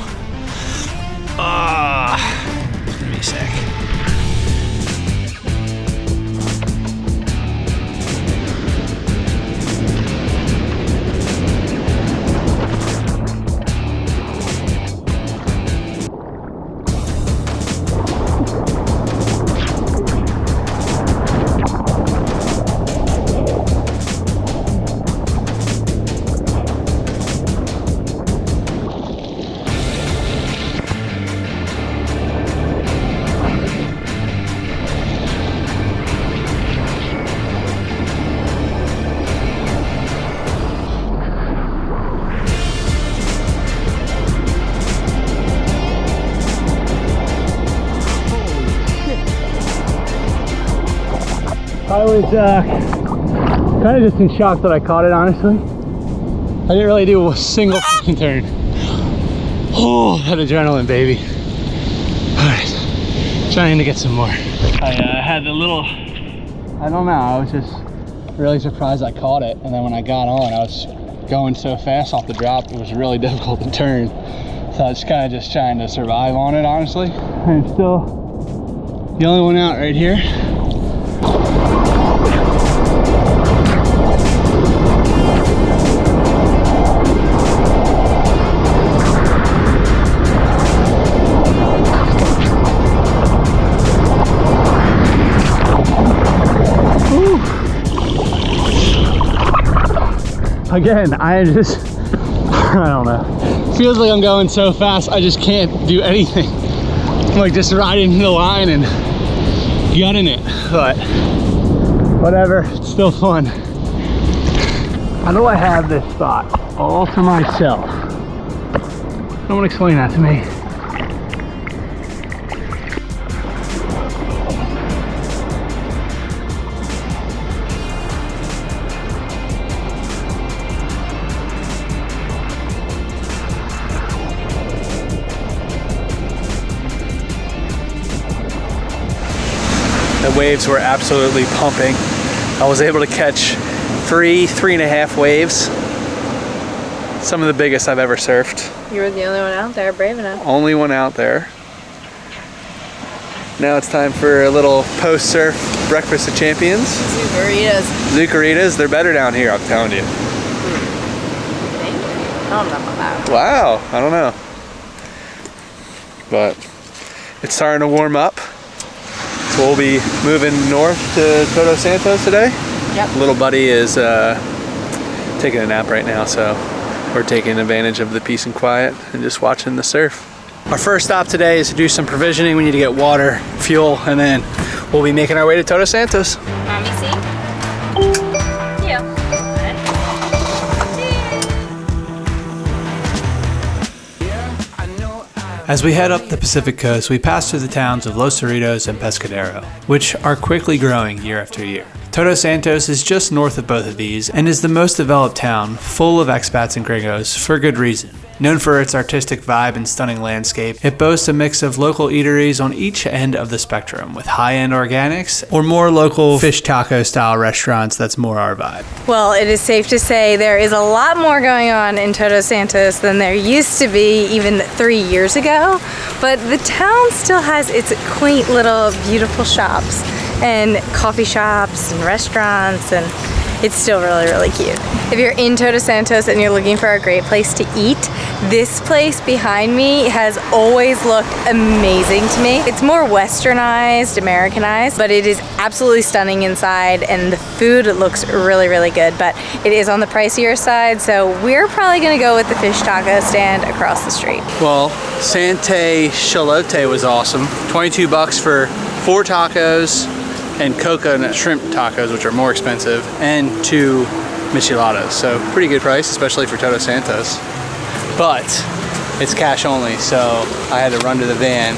Ah, it's gonna be sick. I was kind of just in shock that I caught it, honestly. I didn't really do a single fucking turn. Oh, that adrenaline, baby. All right, trying to get some more. I had the little, I don't know, I was just really surprised I caught it. And then when I got on, I was going so fast off the drop, it was really difficult to turn. So I was kind of just trying to survive on it, honestly. I'm still the only one out right here. Again, I just, I don't know. Feels like I'm going so fast, I just can't do anything. I'm like just riding the line and gutting it, but whatever, it's still fun. How do I have this spot all to myself? Someone explain that to me. The waves were absolutely pumping. I was able to catch 3.5 waves. Some of the biggest I've ever surfed. You were the only one out there, brave enough. Only one out there. Now it's time for a little post-surf breakfast of champions. Zucaritas. Zucaritas, they're better down here, I'm telling you. I don't know about that. Wow, I don't know. But it's starting to warm up. So we'll be moving north to Todos Santos today. Yep. Little buddy is taking a nap right now, so we're taking advantage of the peace and quiet and just watching the surf. Our first stop today is to do some provisioning. We need to get water, fuel, and then we'll be making our way to Todos Santos. Mommy, see? Yeah. As we head up the Pacific coast, we pass through the towns of Los Frailes and Pescadero, which are quickly growing year after year. Todos Santos is just north of both of these and is the most developed town, full of expats and gringos, for good reason. Known for its artistic vibe and stunning landscape, it boasts a mix of local eateries on each end of the spectrum, with high-end organics or more local fish taco style restaurants that's more our vibe. Well, it is safe to say there is a lot more going on in Todos Santos than there used to be even 3 years ago, but the town still has its quaint little beautiful shops and coffee shops and restaurants, and it's still really, really cute. If you're in Todos Santos and you're looking for a great place to eat, this place behind me has always looked amazing to me. It's more westernized, Americanized, but it is absolutely stunning inside, and the food looks really, really good, but it is on the pricier side, so we're probably gonna go with the fish taco stand across the street. Well, Sante Shalote was awesome. 22 bucks for 4 tacos and coconut shrimp tacos, which are more expensive, and 2 micheladas. So pretty good price, especially for Todos Santos. But it's cash only, so I had to run to the van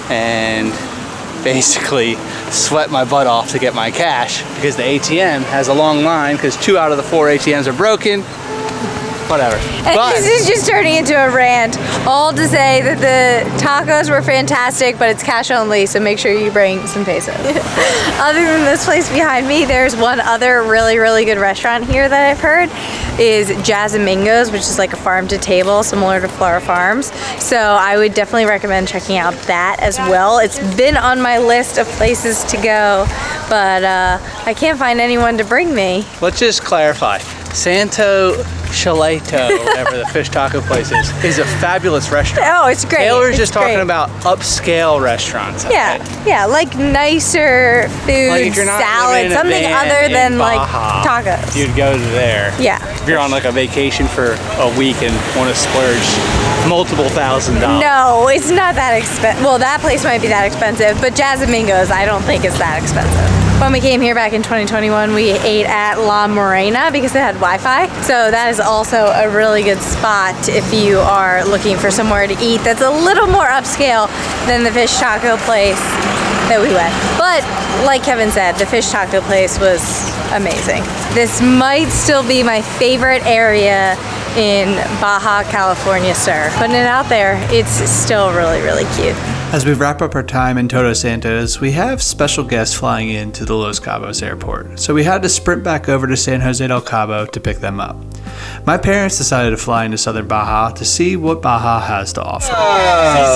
and basically sweat my butt off to get my cash because the ATM has a long line because 2 out of the 4 ATMs are broken. Whatever. And this is just turning into a rant, all to say that the tacos were fantastic, but it's cash only, so make sure you bring some pesos. Other than this place behind me, there's one other really, really good restaurant here that I've heard. is Jazzamingos, which is like a farm to table, similar to Flora Farms. So I would definitely recommend checking out that as well. It's been on my list of places to go, but I can't find anyone to bring me. Let's just clarify. Santo Chaleto, whatever the fish taco place is a fabulous restaurant. Oh, it's great. Taylor's It's just talking great. about upscale restaurants. Yeah, yeah, like nicer food, Like if you're not living salad, in a something van other in than like Baja, tacos. You'd go to there. Yeah. If you're on like a vacation for a week and want to splurge multiple $1,000s. No, it's not that expensive. Well, that place might be that expensive, but Jazzamingos, I don't think it's that expensive. When we came here back in 2021, we ate at La Morena because it had Wi-Fi. So that is also a really good spot if you are looking for somewhere to eat that's a little more upscale than the fish taco place that we went. But like Kevin said, the fish taco place was amazing. This might still be my favorite area in Baja California, sir. Putting it out there, it's still really, really cute. As we wrap up our time in Todos Santos, we have special guests flying into the Los Cabos airport, so we had to sprint back over to San Jose del Cabo to pick them up. My parents decided to fly into southern Baja to see what Baja has to offer.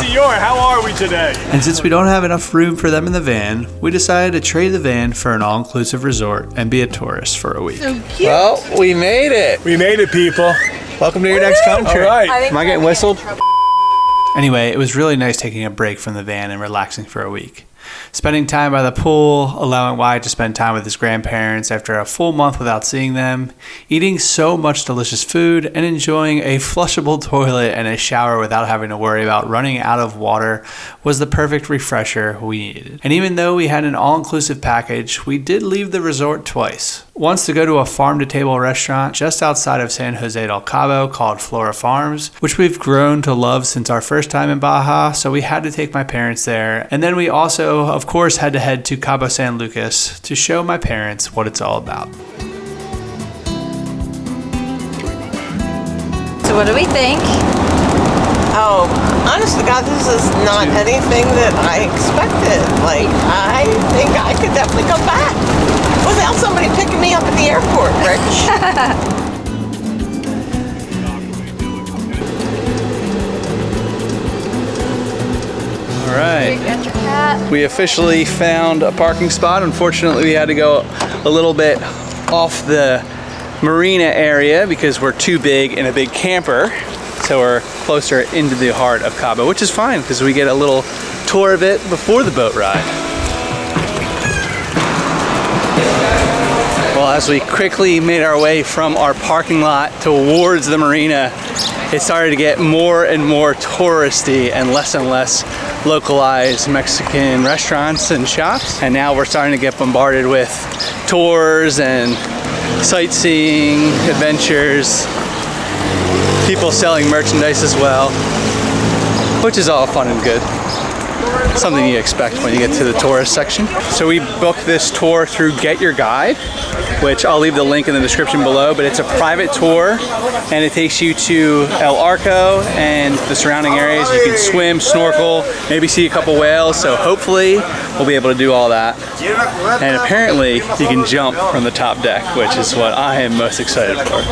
Senor, how are we today? And since we don't have enough room for them in the van, we decided to trade the van for an all-inclusive resort and be a tourist for a week. Well, we made it. We made it, people. Welcome to your next country. All right. Am I getting whistled? Anyway, it was really nice taking a break from the van and relaxing for a week. Spending time by the pool, allowing Wyatt to spend time with his grandparents after a full month without seeing them, eating so much delicious food, and enjoying a flushable toilet and a shower without having to worry about running out of water was the perfect refresher we needed. And even though we had an all-inclusive package, we did leave the resort twice. Once to go to a farm-to-table restaurant just outside of San Jose del Cabo called Flora Farms, which we've grown to love since our first time in Baja, so we had to take my parents there. And then we also, of course, had to head to Cabo San Lucas to show my parents what it's all about. So what do we think? Oh, honest to God, this is not anything that I expected. Like, I think I could definitely come back without somebody picking me up at the airport, Rich. All right. We officially found a parking spot. Unfortunately, we had to go a little bit off the marina area because we're too big in a big camper. So we're closer into the heart of Cabo, which is fine because we get a little tour of it before the boat ride. Well, as we quickly made our way from our parking lot towards the marina, it started to get more and more touristy and less localized Mexican restaurants and shops. And now we're starting to get bombarded with tours and sightseeing, adventures, people selling merchandise as well, which is all fun and good. Something you expect when you get to the tourist section. So we booked this tour through Get Your Guide, which I'll leave the link in the description below, but it's a private tour and it takes you to El Arco and the surrounding areas. You can swim, snorkel, maybe see a couple whales, so hopefully we'll be able to do all that. And apparently you can jump from the top deck, which is what I am most excited for.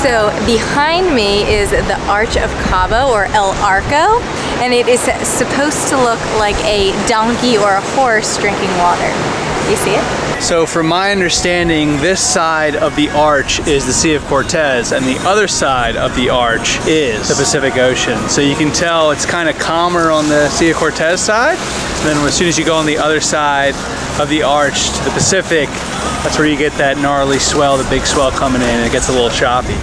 So behind me is the Arch of Cabo, or El Arco, and it is supposed to look like a donkey or a horse drinking water. You see it? So from my understanding, this side of the arch is the Sea of Cortez and the other side of the arch is the Pacific Ocean. So you can tell it's kind of calmer on the Sea of Cortez side. And then as soon as you go on the other side of the arch to the Pacific, that's where you get that gnarly swell, the big swell coming in, and it gets a little choppy.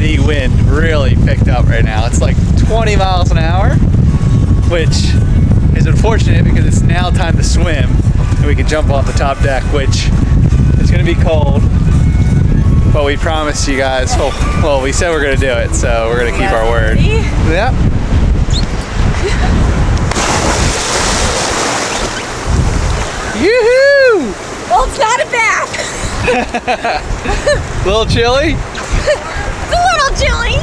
The wind really picked up right now. It's like 20 miles an hour, which is unfortunate because it's now time to swim and we can jump off the top deck, which is going to be cold, but we promised you guys, well, we said we're going to do it, so we're going to keep our word. Yep. Yoo-hoo! Well, it's not a bath. A little chilly? It's a little chilly.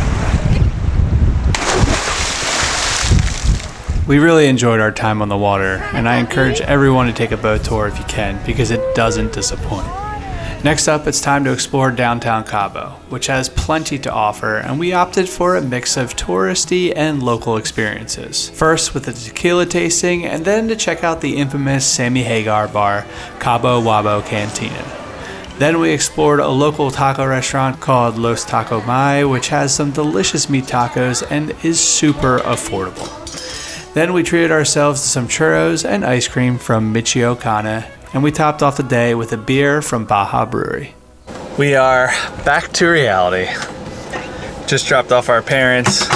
We really enjoyed our time on the water, and I encourage everyone to take a boat tour if you can, because it doesn't disappoint. Next up, it's time to explore downtown Cabo, which has plenty to offer, and we opted for a mix of touristy and local experiences. First with the tequila tasting, and then to check out the infamous Sammy Hagar bar, Cabo Wabo Cantina. Then we explored a local taco restaurant called Los Taco Mai, which has some delicious meat tacos and is super affordable. Then we treated ourselves to some churros and ice cream from Michoacana, and we topped off the day with a beer from Baja Brewery. We are back to reality. Just dropped off our parents,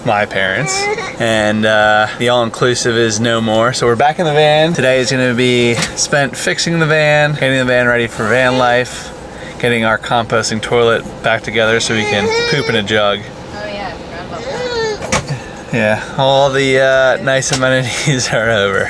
my parents, and the all-inclusive is no more. So we're back in the van. Today is gonna be spent fixing the van, getting the van ready for van life, getting our composting toilet back together so we can poop in a jug. Oh yeah, I forgot about that. Yeah, all the nice amenities are over.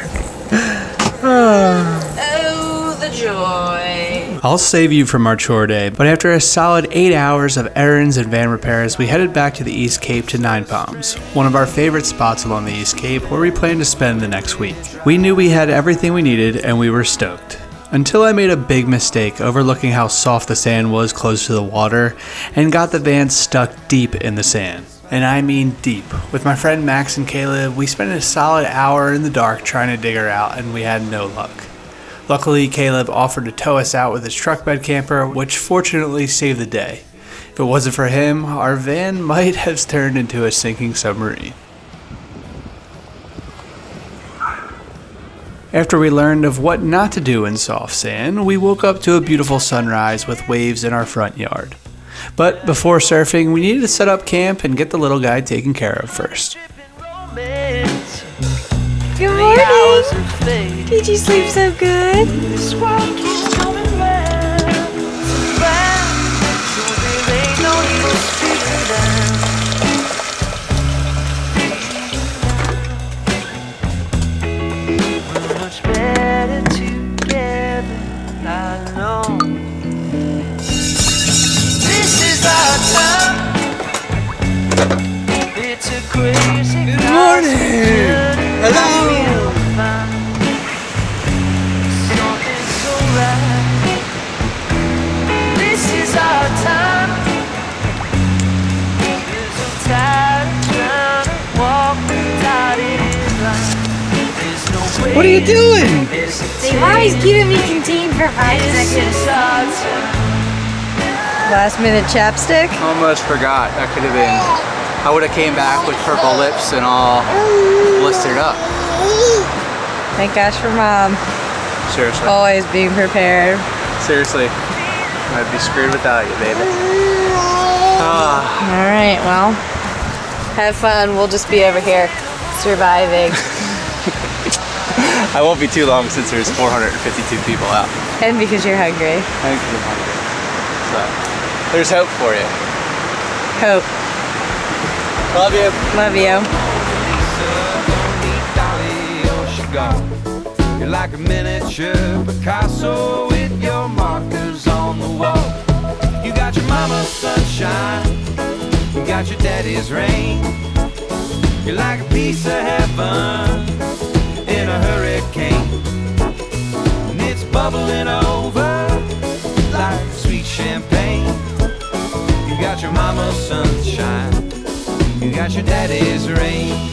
Oh, the joy. I'll save you from our chore day, but after a solid 8 hours of errands and van repairs, we headed back to the East Cape to Nine Palms, one of our favorite spots along the East Cape where we plan to spend the next week. We knew we had everything we needed and we were stoked. Until I made a big mistake overlooking how soft the sand was close to the water and got the van stuck deep in the sand. And I mean deep. With my friend Max and Caleb, we spent a solid hour in the dark trying to dig her out, and we had no luck. Luckily, Caleb offered to tow us out with his truck bed camper, which fortunately saved the day. If it wasn't for him, our van might have turned into a sinking submarine. After we learned of what not to do in soft sand, we woke up to a beautiful sunrise with waves in our front yard. But before surfing, we needed to set up camp and get the little guy taken care of first. Good morning. Did you sleep so good? Good morning! Hello! What are you doing? They've always keeping me contained for 5 seconds. Last minute chapstick. Almost forgot. That could have been... I would have came back with purple lips and all blistered up. Thank gosh for mom. Seriously. Always being prepared. Seriously. I'd be screwed without you, baby. All right, well, have fun. We'll just be over here surviving. I won't be too long since there's 452 people out. And because you're hungry. I think I'm hungry. So, there's hope for you. Hope. Love you. Love you. You're like a miniature Picasso with your markers on the wall. You got your mama's sunshine, you got your daddy's rain. You're like a piece of heaven in a hurricane, and it's bubbling over like sweet champagne. You got your mama's sunshine, you got your daddy's rain.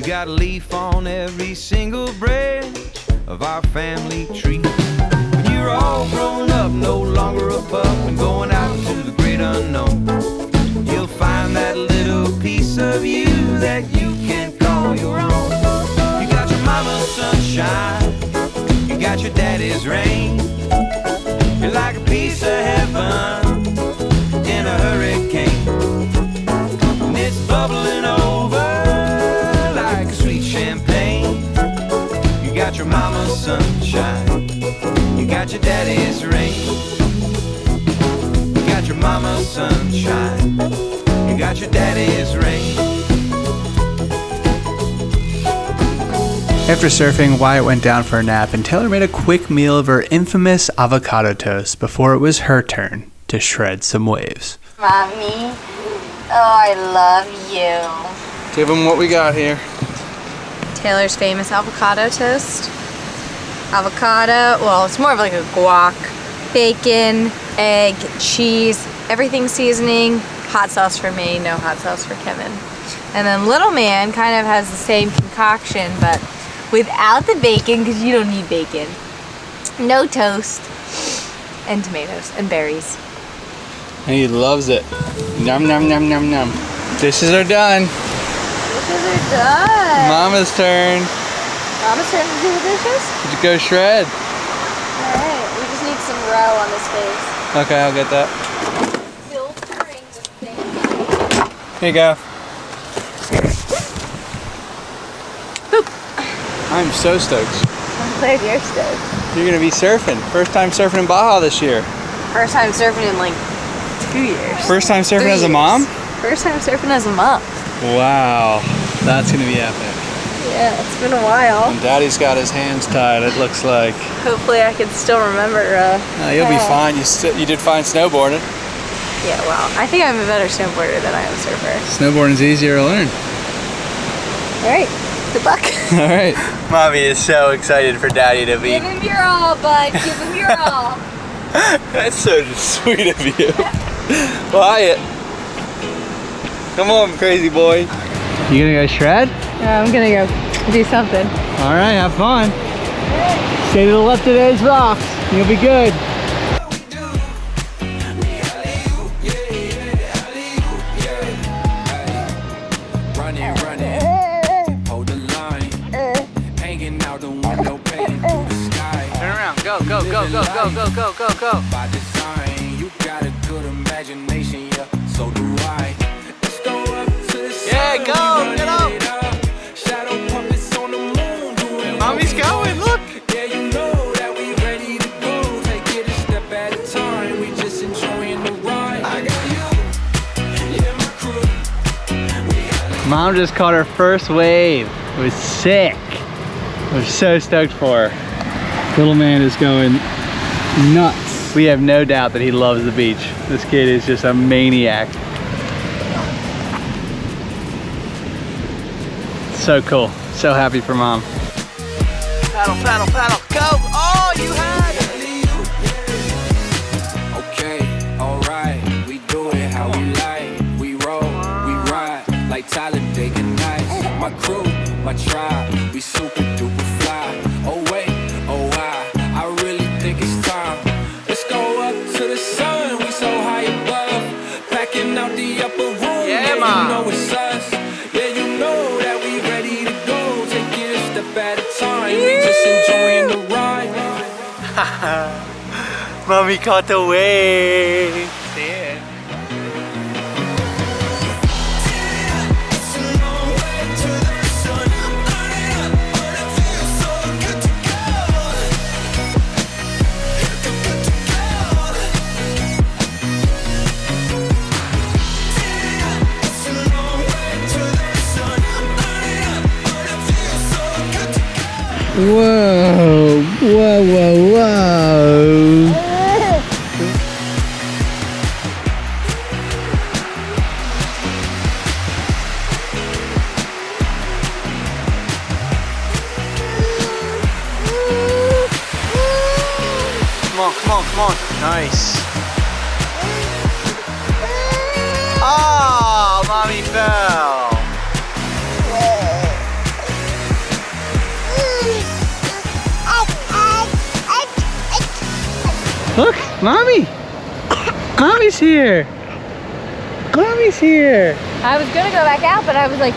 Got a leaf on every single branch of our family tree. When you're all grown up, no longer a pup, and going out to the great unknown, you'll find that little piece of you that you can call your own. You got your mama's sunshine, you got your daddy's rain. You're like a piece of heaven in a hurricane, and it's bubbling over champagne. got your mama's sunshine. You got your daddy's rain. You got your mama's sunshine. You got your daddy's rain. After surfing, Wyatt went down for a nap and Taylor made a quick meal of her infamous avocado toast before it was her turn to shred some waves. Mommy, oh, I love you. Give them what we got here. Taylor's famous avocado toast. Avocado, well, it's more of like a guac. Bacon, egg, cheese, everything seasoning. Hot sauce for me, no hot sauce for Kevin. And then Little Man kind of has the same concoction, but without the bacon, because you don't need bacon. No toast. And tomatoes and berries. He loves it. Num num num num num. Dishes are done. Dishes are done. Mama's turn. Mama's turn to do the dishes? Did you go shred? Alright, we just need some roe on this face. Okay, I'll get that. Filtering the thing. Here you go. I'm so stoked. I'm glad you're stoked. You're gonna be surfing. First time surfing in Baja this year. First time surfing in like 2 years. First time surfing 3 as a years. mom? First time surfing as a mom. Wow, that's gonna be epic. Yeah, it's been a while. And Daddy's got his hands tied, it looks like. Hopefully I can still remember. You'll be fine. You did fine snowboarding. Yeah, well, I think I'm a better snowboarder than I am a surfer. Snowboarding's easier to learn. Alright, good luck. All right. Mommy is so excited for Daddy to be. Give him your all, bud. Give him your all. That's so sweet of you. Wyatt. Come on, crazy boy. You gonna go shred? I'm gonna go do something. All right, have fun. Stay to the left of those rocks. You'll be good. Go, go, go, go, go, go, go, go, go. By design, you got a good imagination, yeah, so do I. Let's go up to the sun. Yeah, go, get up. Shadow puppets on the moon doing Mommy's going, look. Yeah, you know that we ready to go. Take it a step at a time. We just enjoying the ride. I got you, yeah, my crew. Mom just caught her first wave. It was sick. We're so stoked for her. Little man is going nuts. We have no doubt that he loves the beach. This kid is just a maniac. So cool. So happy for Mom. Paddle, paddle, paddle, go! Oh, you had it! Okay, alright, we do it how we like. We roll, we ride, like Talladega Nights. My crew, my tribe, we super duper fly. Oh wait, oh I really think it's time. Let's go up to the sun, we so high above. Packing out the upper room, Yeah, you Mom. know it's us. Yeah, you know that we ready to go. Take it a step at a time, we just enjoying the ride. Mommy caught the wave. Yeah. Whoa, whoa, whoa, whoa. Come on, come on, come on. Nice. Oh, Mommy fell. Look, Mommy! Mommy's here! Mommy's here! I was gonna go back out, but I was like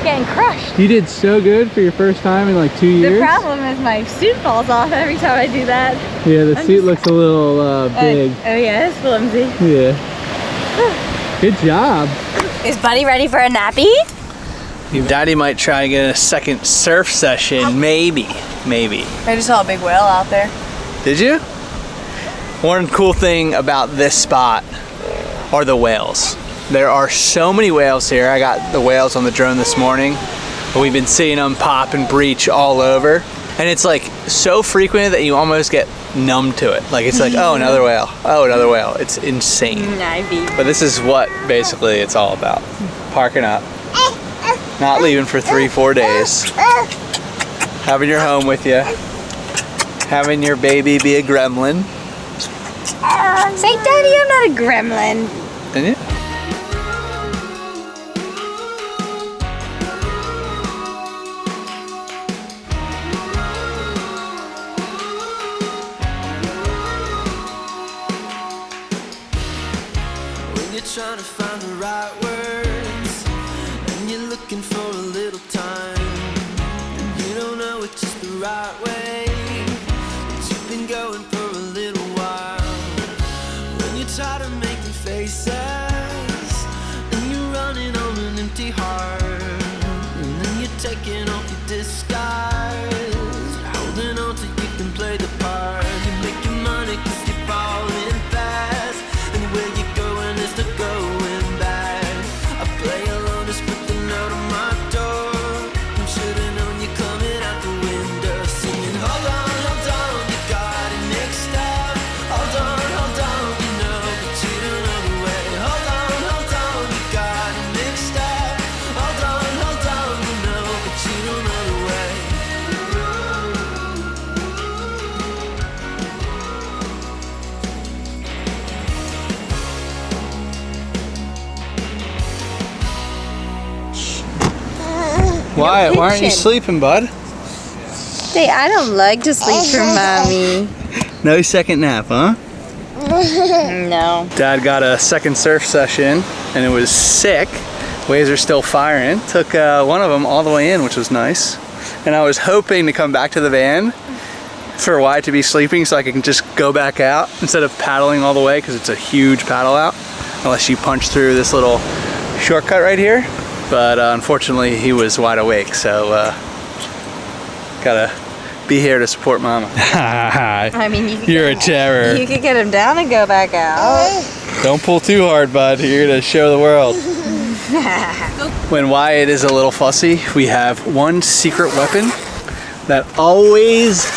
getting crushed. You did so good for your first time in like 2 years. The problem is my suit falls off every time I do that. Yeah, the suit looks a little big. Oh yeah, it's flimsy. Yeah. Good job. Is Buddy ready for a nappy? Daddy might try to get a second surf session, maybe. maybe. I just saw a big whale out there. Did you? One cool thing about this spot are the whales. There are so many whales here. I got the whales on the drone this morning. We've been seeing them pop and breach all over. And it's like so frequent that you almost get numb to it. Like it's like, oh, another whale. Oh, another whale. It's insane. But this is what basically it's all about. Parking up. Not leaving for 3-4 days. Having your home with you. Having your baby be a gremlin. Say, Daddy, I'm not a gremlin. Didn't you? Trying to find the right words, and you're looking for a little time, and you don't know it's just the right way, but you've been going for a little while. When you're tired of making faces, and you're running on an empty heart, and then you're taking off your disguise, holding on till you can play the part. You're making money 'cause you're falling fast, and where you're going is to going back. I play alone, just put the note on my door. I should've known you coming out the window, singing, hold on, you got it mixed up. Hold on, you know, but you don't know the way. Hold on, you got it mixed up. Hold on, you know, but you don't know the way. Why aren't you sleeping, bud? Say, I don't like to sleep for mommy. No second nap, huh? No. Dad got a second surf session and it was sick. Waves are still firing. Took one of them all the way in, which was nice. And I was hoping to come back to the van for Wyatt to be sleeping so I can just go back out instead of paddling all the way, because it's a huge paddle out unless you punch through this little shortcut right here. But unfortunately he was wide awake, so gotta be here to support Mama. I mean, You're a terror. You could get him down and go back out. Don't pull too hard, bud. You're gonna show the world. When Wyatt is a little fussy, we have one secret weapon that always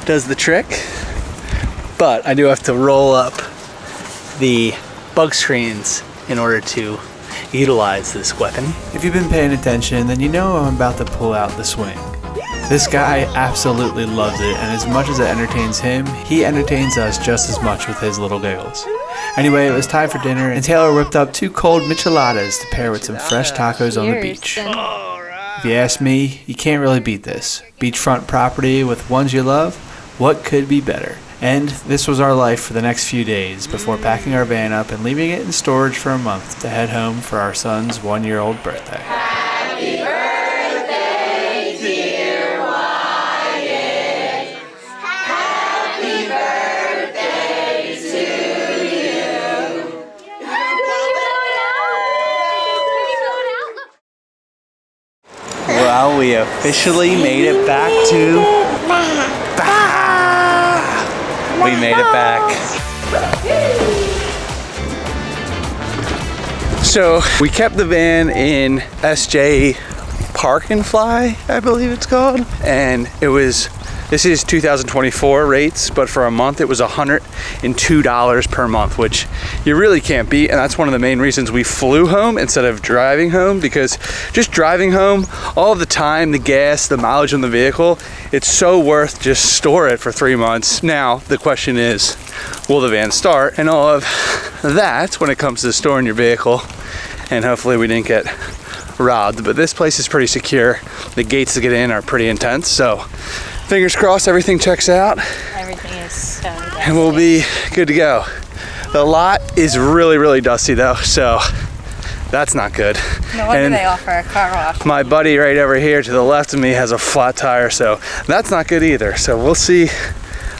does the trick, but I do have to roll up the bug screens in order to utilize this weapon. If you've been paying attention, then you know I'm about to pull out the swing. This guy absolutely loves it, and as much as it entertains him, he entertains us just as much with his little giggles. Anyway, it was time for dinner, and Taylor whipped up 2 cold micheladas to pair with some fresh tacos on the beach. If you ask me, you can't really beat this. Beachfront property with ones you love, what could be better? And this was our life for the next few days before packing our van up and leaving it in storage for a month to head home for our son's 1-year-old birthday. Happy birthday, dear Wyatt. Happy birthday to you. Well, we officially made it back to Bahia. We made it back. So we kept the van in SJ Park and Fly, I believe it's called. And this is 2024 rates, but for a month it was $102 per month, which you really can't beat. And that's one of the main reasons we flew home instead of driving home, because just driving home, all of the time, the gas, the mileage on the vehicle, it's so worth just store it for 3 months. Now, the question is, will the van start? And all of that when it comes to storing your vehicle. And hopefully we didn't get robbed, but this place is pretty secure. The gates to get in are pretty intense, so fingers crossed everything checks out. Everything is so dusty. And we'll be good to go. The lot is really, really dusty though, so that's not good. No wonder And they offer a car wash. my buddy right over here to the left of me has a flat tire, so that's not good either. So we'll see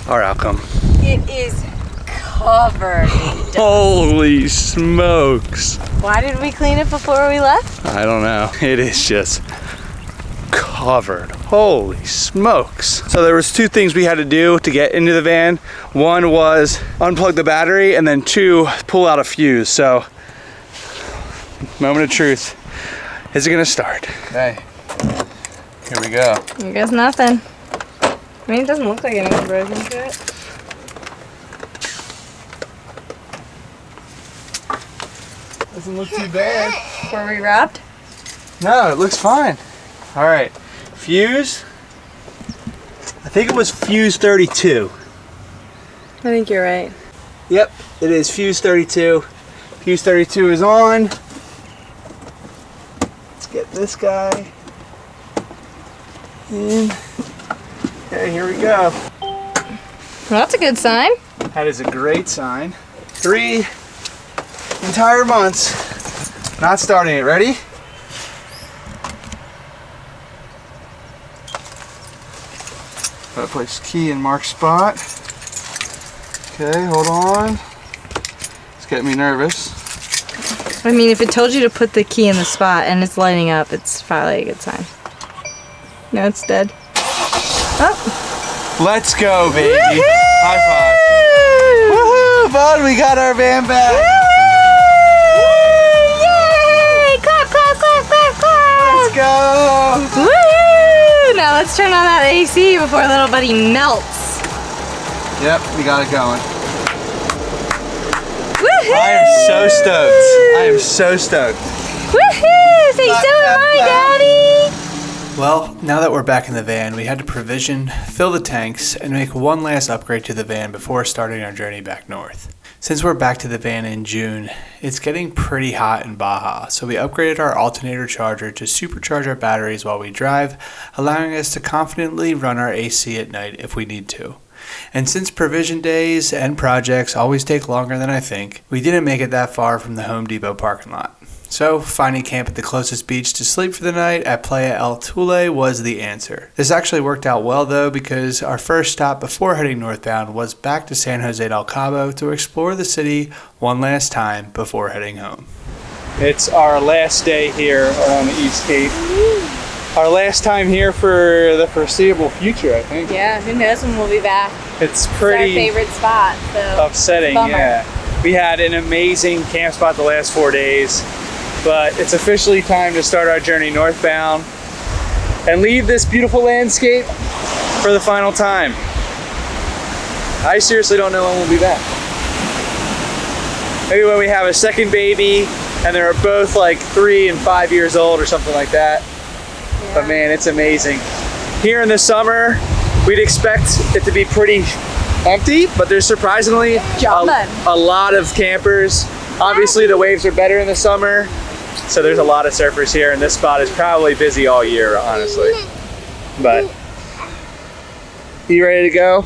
our outcome. It is covered in dust. Holy smokes. Why did we clean it before we left? I don't know. It is just covered covered. Holy smokes. So there was 2 things we had to do to get into the van. One was unplug the battery, and then 2, pull out a fuse. So, moment of truth. Is it gonna start? Okay, here we go. Here goes nothing. I mean, it doesn't look like anything broken to it. Doesn't look too bad. Were we robbed? No, it looks fine. All right, fuse. I think it was fuse 32. I think you're right. Yep, it is fuse 32. Fuse 32 is on. Let's get this guy in. Okay, here we go. Well, that's a good sign. That is a great sign. 3 entire months not starting it. Ready? Gotta place key in marked spot. Okay, hold on. It's getting me nervous. I mean, if it told you to put the key in the spot and it's lighting up, it's probably a good sign. No, it's dead. Oh. Let's go, baby. High five. Woohoo, bud, we got our van back. Yay! Clap, clap, clap, clap, clap! Let's go. Woo! Now let's turn on that AC before little buddy melts. Yep, we got it going. Woohoo! I am so stoked. I am so stoked. Woohoo! Say so am I, Daddy! Well, now that we're back in the van, we had to provision, fill the tanks, and make one last upgrade to the van before starting our journey back north. Since we're back to the van in June, it's getting pretty hot in Baja, so we upgraded our alternator charger to supercharge our batteries while we drive, allowing us to confidently run our AC at night if we need to. And since provision days and projects always take longer than I think, we didn't make it that far from the Home Depot parking lot. So, finding camp at the closest beach to sleep for the night at Playa El Tule was the answer. This actually worked out well though, because our first stop before heading northbound was back to San Jose del Cabo to explore the city one last time before heading home. It's our last day here on the East Cape. Our last time here for the foreseeable future, I think. Yeah, who knows when we'll be back. It's It's our pretty favorite spot, so upsetting, bummer. yeah. We had an amazing camp spot the last 4 days, but it's officially time to start our journey northbound and leave this beautiful landscape for the final time. I seriously don't know when we'll be back. Maybe when we have a second baby and they're both like 3 and 5 years old or something like that. Yeah. But man, it's amazing. Here in the summer, we'd expect it to be pretty empty, but there's surprisingly a lot of campers. Obviously the waves are better in the summer, so there's a lot of surfers here, and this spot is probably busy all year, honestly. But, you ready to go?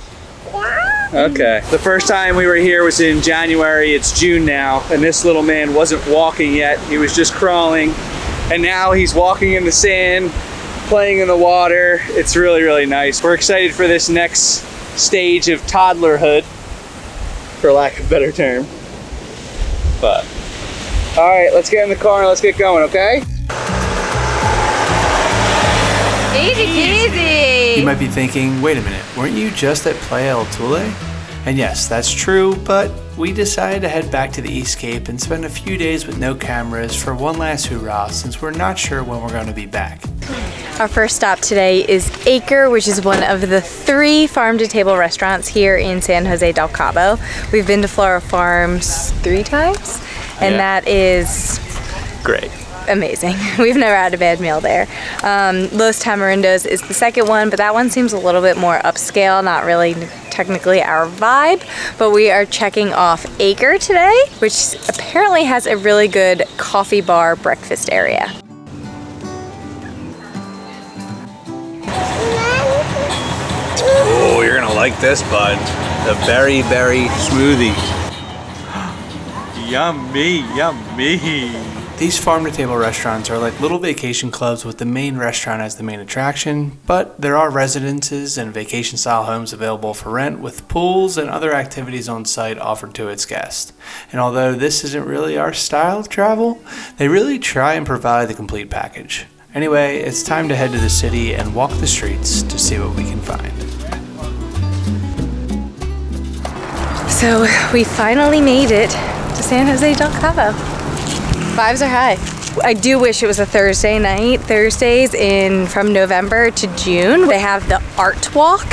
Okay. The first time we were here was in January. It's June now, and this little man wasn't walking yet. He was just crawling, and now he's walking in the sand, playing in the water. It's really, really nice. We're excited for this next stage of toddlerhood, for lack of a better term. But, all right, let's get in the car and let's get going, okay? Easy peasy! You might be thinking, wait a minute, weren't you just at Playa El Tule? And yes, that's true, but we decided to head back to the East Cape and spend a few days with no cameras for one last hoorah, since we're not sure when we're going to be back. Our first stop today is Acre, which is one of the 3 farm-to-table restaurants here in San Jose del Cabo. We've been to Flora Farms 3 times, and that is Great. amazing. We've never had a bad meal there. Los Tamarindos is the second one, but that one seems a little bit more upscale, not really technically our vibe, but we are checking off Acre today, which apparently has a really good coffee bar breakfast area. Oh, you're gonna like this, bud. The berry smoothie. Yummy, yummy. These farm-to-table restaurants are like little vacation clubs with the main restaurant as the main attraction, but there are residences and vacation-style homes available for rent with pools and other activities on site offered to its guests. And although this isn't really our style of travel, they really try and provide the complete package. Anyway, it's time to head to the city and walk the streets to see what we can find. So we finally made it to San Jose del Cabo. Vibes are high. I do wish it was a Thursday night. Thursdays from November to June, they have the art walk,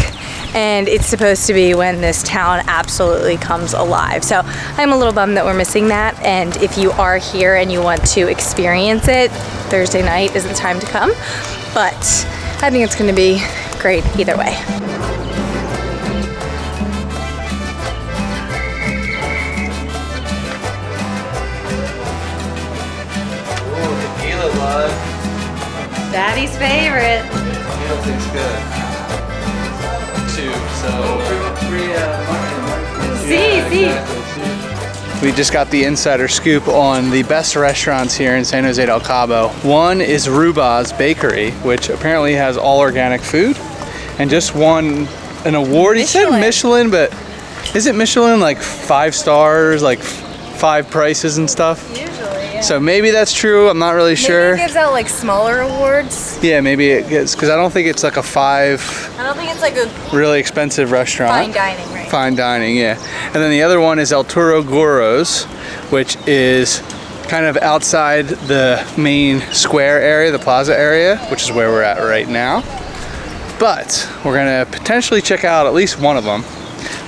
and it's supposed to be when this town absolutely comes alive. So I'm a little bummed that we're missing that, and if you are here and you want to experience it, Thursday night is the time to come. But I think it's gonna be great either way. Daddy's favorite. Tequila tastes good. We just got the insider scoop on the best restaurants here in San Jose del Cabo. One is Ruba's Bakery, which apparently has all organic food, and just won an award. He said Michelin, but isn't Michelin like 5 stars, like 5 prices and stuff? So maybe that's true. I'm not really sure. Maybe it gives out like smaller awards. Yeah, maybe it gets, because I don't think it's like a 5. I don't think it's like a really expensive restaurant. Fine dining, right? Fine dining, yeah. And then the other one is El Toro Goros, which is kind of outside the main square area, the plaza area, which is where we're at right now. But we're gonna potentially check out at least one of them.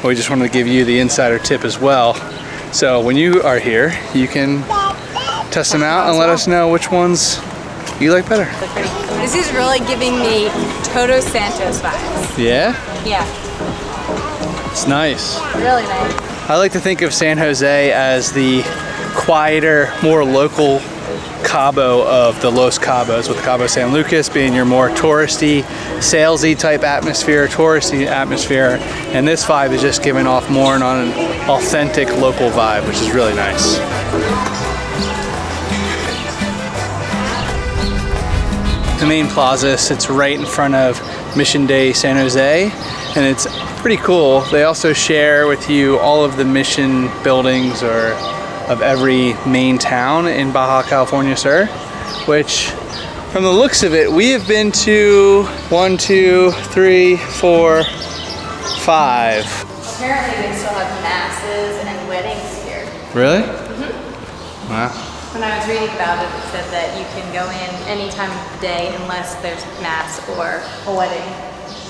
We just wanted to give you the insider tip as well. So when you are here, you can test them out and let us know which ones you like better. This is really giving me Todos Santos vibes. Yeah? Yeah. It's nice. Really nice. I like to think of San Jose as the quieter, more local Cabo of the Los Cabos, with Cabo San Lucas being your more touristy, salesy type atmosphere, touristy atmosphere, and this vibe is just giving off more on an authentic local vibe, which is really nice. The main plaza sits right in front of Mission Day San Jose, and it's pretty cool. They also share with you all of the mission buildings or of every main town in Baja California Sur, which from the looks of it, we have been to 1, 2, 3, 4, 5. Apparently they still have masses and weddings here. Really? Mm-hmm. Wow. When I was reading about it, it said that you can go in any time of the day unless there's mass or a wedding.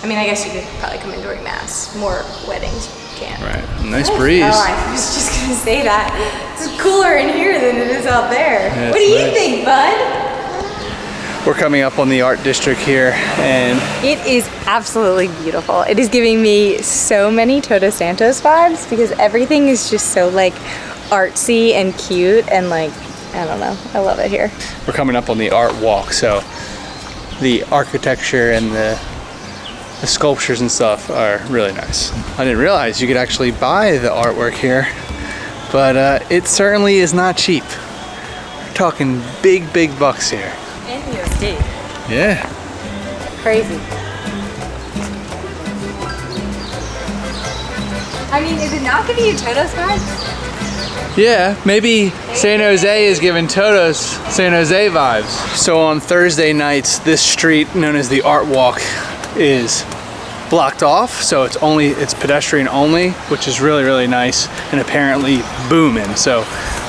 I mean, I guess you could probably come in during mass. More weddings you can. Right. Nice breeze. Oh, I was just gonna say that. It's cooler in here than it is out there. Yeah, what do you nice. think, bud? We're coming up on the art district here, and it is absolutely beautiful. It is giving me so many Todos Santos vibes because everything is just so like artsy and cute and like, I don't know, I love it here. we're coming up on the art walk, so the architecture and the sculptures and stuff are really nice. I didn't realize you could actually buy the artwork here, but it certainly is not cheap. We're talking big bucks here. And USD. Yeah. Crazy. I mean, is it not giving you Todos vibes? Yeah, maybe San Jose is giving Todos San Jose vibes. So on Thursday nights, this street known as the Art Walk is blocked off, so it's pedestrian only, which is really nice and apparently booming. So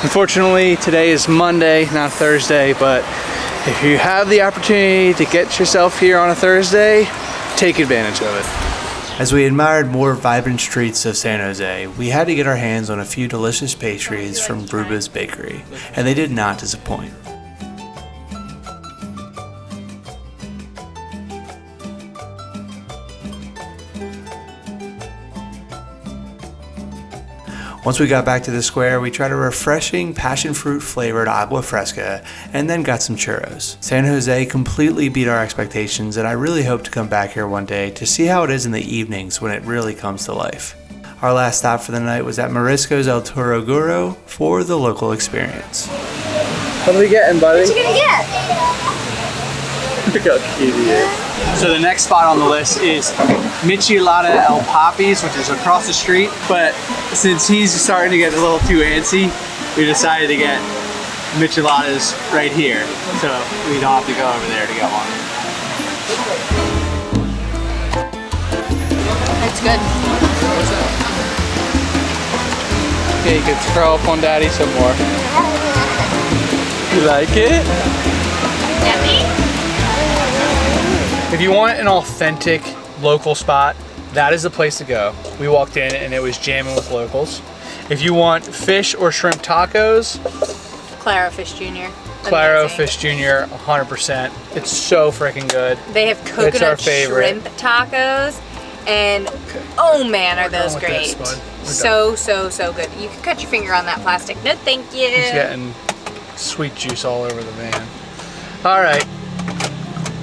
unfortunately today is Monday, not Thursday, but if you have the opportunity to get yourself here on a Thursday, take advantage of it. As we admired more vibrant streets of San Jose, we had to get our hands on a few delicious pastries from Ruba's Bakery, and they did not disappoint. Once we got back to the square, we tried a refreshing passion fruit flavored agua fresca and then got some churros. San Jose completely beat our expectations, and I really hope to come back here one day to see how it is in the evenings when it really comes to life. Our last stop for the night was at Marisco's El Toro Guro for the local experience. What are we getting, buddy? What you gonna get? Look how cute he is. So the next spot on the list is Michelada El Papi's, which is across the street. But since he's starting to get a little too antsy, we decided to get micheladas right here, so we don't have to go over there to get one. It's good. Okay, you can throw up on Daddy some more. You like it? If you want an authentic local spot, that is the place to go. We walked in and it was jamming with locals. If you want fish or shrimp tacos, Claro Fish Jr. Claro Amazing. Fish Jr. 100%. It's so freaking good. They have It's our coconut favorite. shrimp tacos, and oh man, are those We're done great. with this, bud. So good. You can cut your finger on that plastic. No, thank you. He's getting sweet juice all over the van. All right,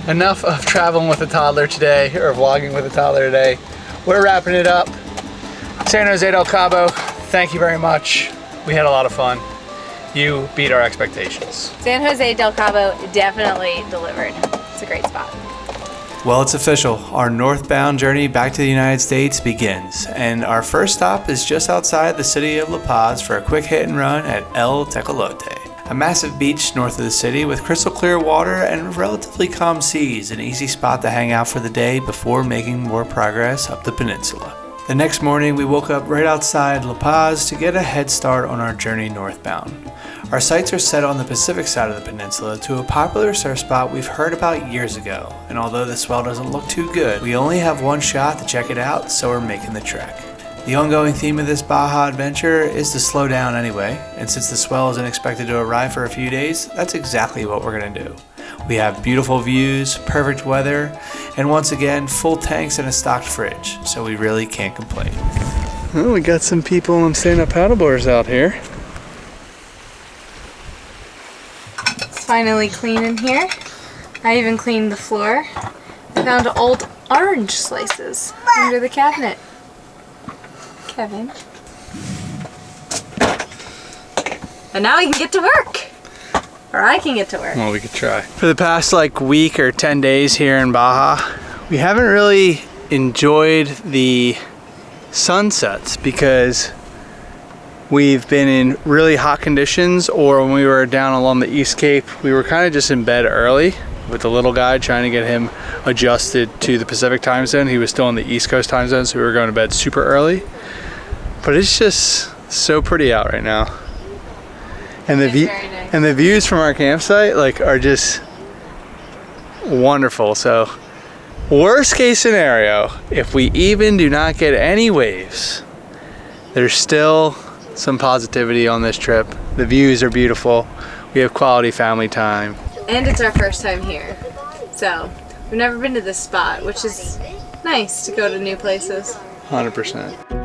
enough of traveling with a toddler today, or vlogging with a toddler today. We're wrapping it up. San Jose del Cabo, thank you very much. We had a lot of fun. You beat our expectations. San Jose del Cabo definitely delivered. It's a great spot. Well, it's official. Our northbound journey back to the United States begins, and our first stop is just outside the city of La Paz for a quick hit and run at El Tecolote, a massive beach north of the city with crystal clear water and relatively calm seas, an easy spot to hang out for the day before making more progress up the peninsula. The next morning, we woke up right outside La Paz to get a head start on our journey northbound. Our sights are set on the Pacific side of the peninsula to a popular surf spot we've heard about years ago, and although the swell doesn't look too good, we only have one shot to check it out, so we're making the trek. The ongoing theme of this Baja adventure is to slow down anyway, and since the swell isn't expected to arrive for a few days, that's exactly what we're going to do. We have beautiful views, perfect weather, and once again, full tanks and a stocked fridge, so we really can't complain. Well, we got some people on stand-up paddleboards out here. It's finally clean in here. I even cleaned the floor. I found old orange slices under the cabinet. Kevin. And now we can get to work. Or I can get to work. Well, we could try. For the past like week or 10 days here in Baja, we haven't really enjoyed the sunsets because we've been in really hot conditions, or when we were down along the East Cape, we were kind of just in bed early with the little guy, trying to get him adjusted to the Pacific time zone. He was still in the East Coast time zone, so we were going to bed super early. But it's just so pretty out right now. And the the views from our campsite are just wonderful. So worst case scenario, if we even do not get any waves, there's still some positivity on this trip. The views are beautiful. We have quality family time. And it's our first time here. So we've never been to this spot, which is nice to go to new places. 100%.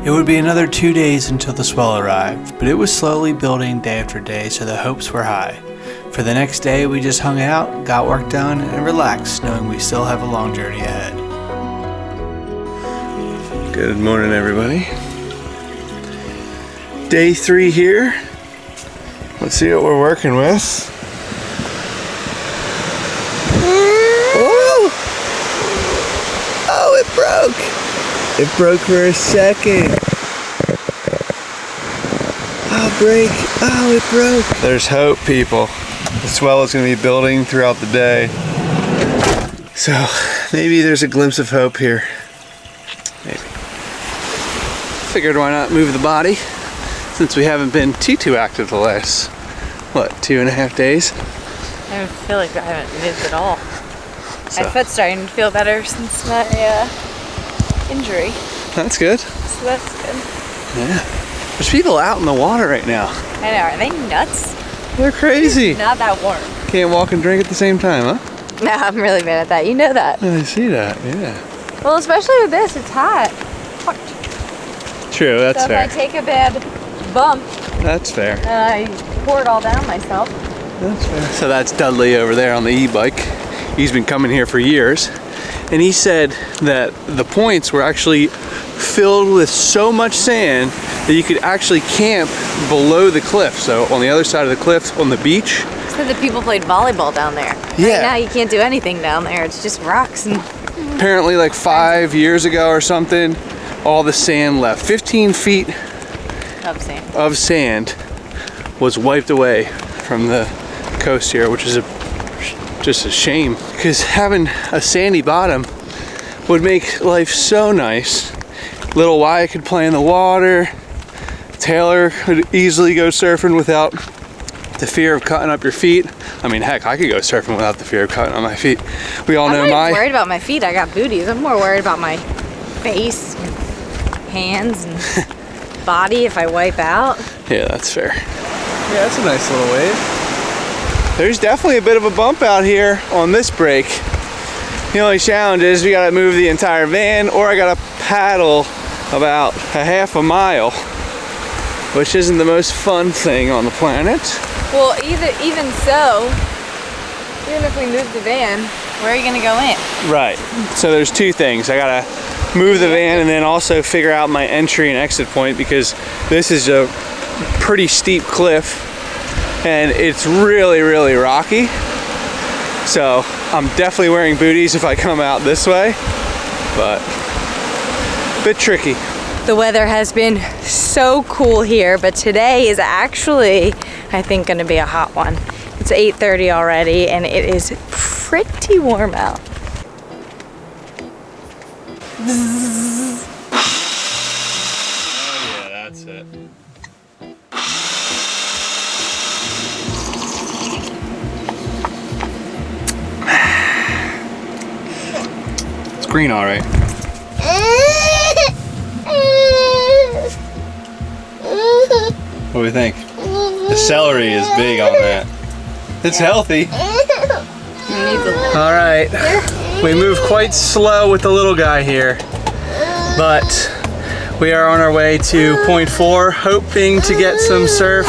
It would be another 2 days until the swell arrived, but it was slowly building day after day, so the hopes were high. For the next day, we just hung out, got work done, and relaxed, knowing we still have a long journey ahead. Good morning, everybody. Day 3 here. Let's see what we're working with. Oh, it broke. It broke for a second. Oh, break. Oh, it broke. There's hope, people. The swell is going to be building throughout the day. So maybe there's a glimpse of hope here. Maybe. Figured why not move the body, since we haven't been too active the last, 2.5 days? I feel like I haven't moved at all. So. My foot's starting to feel better since my injury. That's good. So that's good. Yeah. There's people out in the water right now. I know, are they nuts? They're crazy. It's not that warm. Can't walk and drink at the same time, huh? No, I'm really bad at that. You know that. I see that, yeah. Well, especially with this, it's hot. True, that's so fair. if I take a bad bump That's fair. and I pour it all down myself. That's fair. So that's Dudley over there on the e-bike. He's been coming here for years. And he said that the points were actually filled with so much sand that you could actually camp below the cliff. So on the other side of the cliff, on the beach. So the people played volleyball down there. Yeah. Right now you can't do anything down there. It's just rocks and... Apparently like 5 years ago or something, all the sand left. 15 feet of sand was wiped away from the coast here, which is just a shame, because having a sandy bottom would make life so nice. Little Wyatt could play in the water. Taylor could easily go surfing without the fear of cutting up your feet. I mean, heck, I could go surfing without the fear of cutting on my feet. We all know I'm not worried about my feet. I got booties. I'm more worried about my face, and hands, and body if I wipe out. Yeah, that's fair. Yeah, that's a nice little wave. There's definitely a bit of a bump out here on this break. The only challenge is we gotta move the entire van, or I gotta paddle about a half a mile, which isn't the most fun thing on the planet. Well, even so, even if we move the van, where are you gonna go in? Right. So there's two things. I gotta move the van and then also figure out my entry and exit point, because this is a pretty steep cliff and it's really, really rocky. So I'm definitely wearing booties if I come out this way, but a bit tricky. The weather has been so cool here, but today is actually, I think, gonna be a hot one. It's 8:30 already and it is pretty warm out. Oh yeah, that's it. It's green, all right. What do we think? The celery is big on that. It's healthy. All right, we move quite slow with the little guy here, but we are on our way to point 4, hoping to get some surf.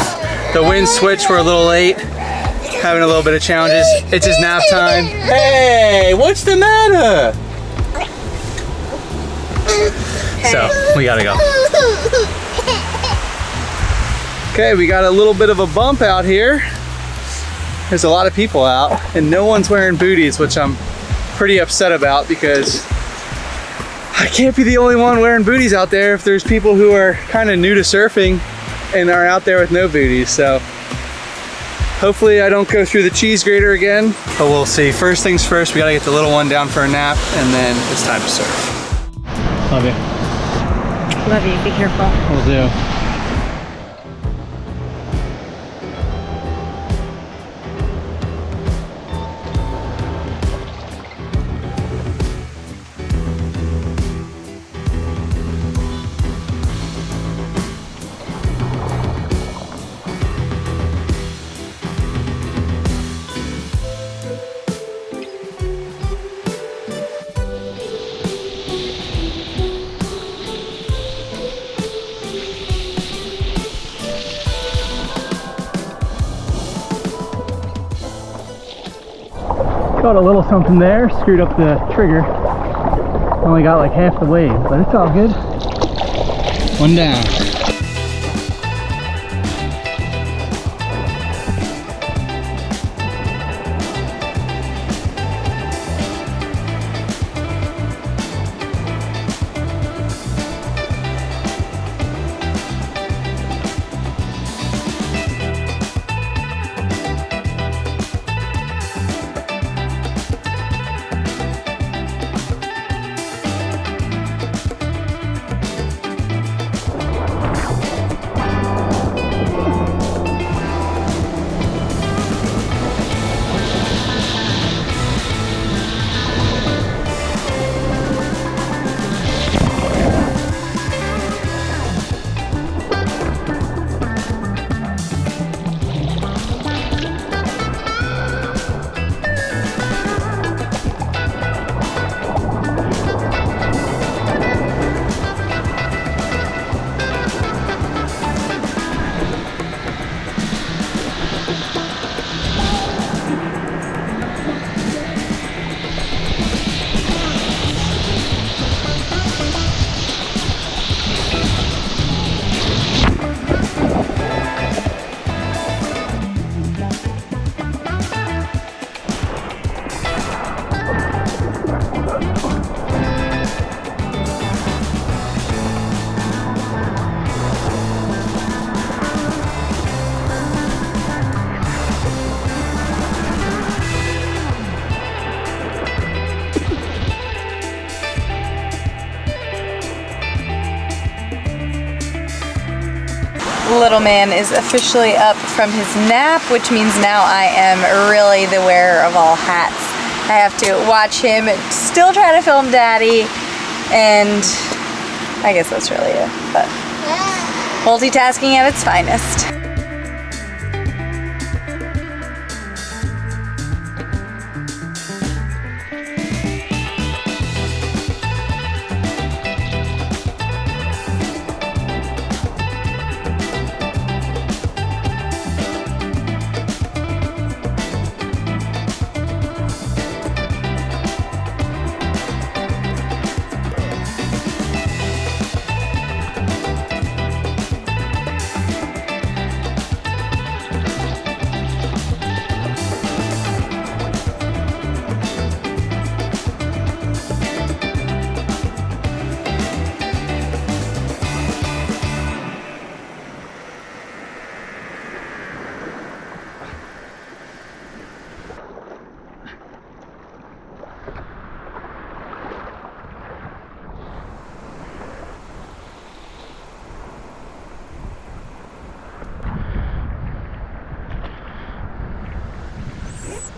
The wind switched, we're a little late, having a little bit of challenges. It's his nap time. Hey, what's the matter? So, we gotta go. Okay, we got a little bit of a bump out here. There's a lot of people out and no one's wearing booties, which I'm pretty upset about, because I can't be the only one wearing booties out there if there's people who are kind of new to surfing and are out there with no booties. So hopefully I don't go through the cheese grater again, but we'll see. First things first, we gotta get the little one down for a nap and then it's time to surf. Love you. Love you, be careful. Will do. Got a little something there, screwed up the trigger. Only got like half the wave, but it's all good. One down. little man is officially up from his nap, which means now I am really the wearer of all hats. I have to watch him still try to film Daddy, and I guess that's really it, but multitasking at its finest.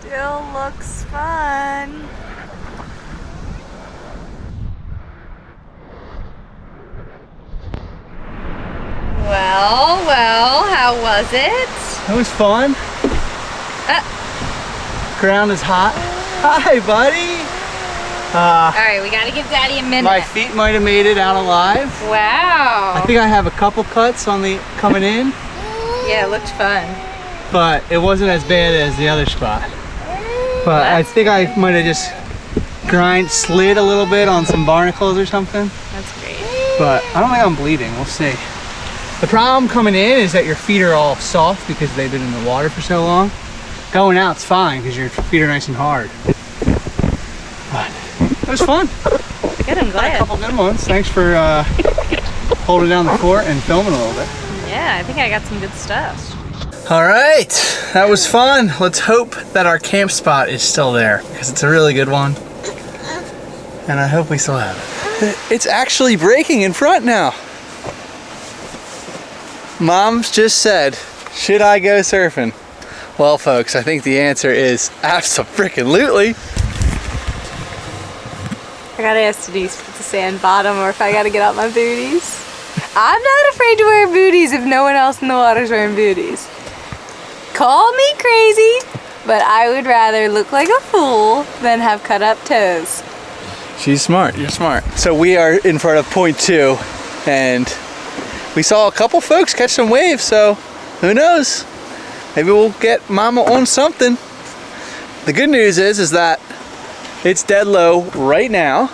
Still looks fun. Well, how was it? It was fun. Ground is hot. Hi, buddy. Alright, we gotta give Daddy a minute. My feet might have made it out alive. Wow. I think I have a couple cuts on the coming in, Yeah, it looked fun. but it wasn't as bad as the other spot. But I think I might have just slid a little bit on some barnacles or something. That's great. But I don't think I'm bleeding, we'll see. The problem coming in is that your feet are all soft because they've been in the water for so long. Going out's fine because your feet are nice and hard. But it was fun. Good, I'm Had a glad. couple good ones. Thanks for holding down the fort and filming a little bit. Yeah, I think I got some good stuff. All right, that was fun. Let's hope that our camp spot is still there because it's a really good one. And I hope we still have it. It's actually breaking in front now. Mom's just said, should I go surfing? Well, folks, I think the answer is abso-freaking-lutely. I gotta ask Denise if it's a sand bottom or if I gotta get out my booties. I'm not afraid to wear booties if no one else in the water's wearing booties. Call me crazy, but I would rather look like a fool than have cut up toes. She's smart, you're smart. So we are in front of point 2 and we saw a couple folks catch some waves, so who knows? Maybe we'll get Mama on something. The good news is that it's dead low right now,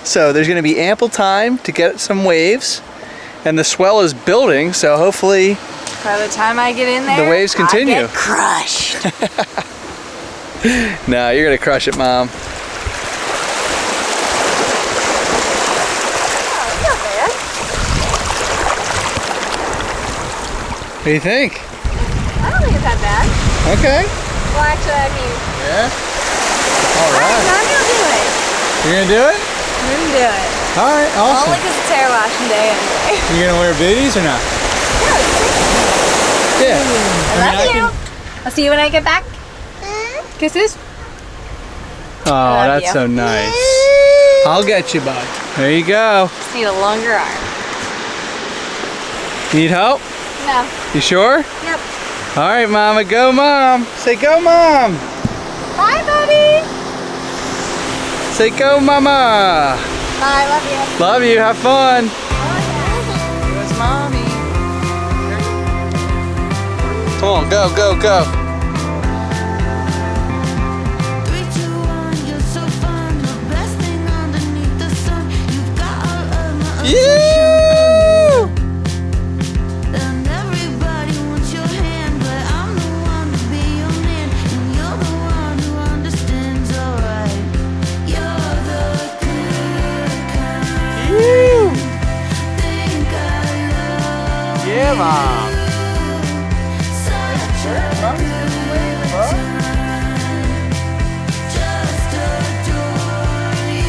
so there's gonna be ample time to get some waves, and the swell is building, so hopefully By the time I get in there, the waves continue. I get crushed. No, you're gonna crush it, Mom. What do you think? I don't think it's that bad. Okay. Well, actually, I mean, Yeah. All right. I'm gonna do it. You're gonna do it? I'm gonna do it. All right. Awesome. Only because it's hair washing day anyway. You gonna wear booties or not? Yeah. I love you. I'll see you when I get back. Kisses. Oh, love that's you. so nice. I'll get you, bud. There you go. Just need a longer arm. Need help? No. You sure? Yep. All right, Mama. Go, Mom. Say go, Mom. Bye, buddy. Say go, Mama. Bye. Love you. Love you. Have fun. Where's Mommy? Come on, go, go, go. 3, 2, 1, you're so fun. The best thing underneath the sun. You've got all of my Yeah. and everybody wants your hand, but I'm the one to be your man, and you're the one who understands. Alright, you're the good kind. Think I love Yeah, Mom. such a good time. Just adore you.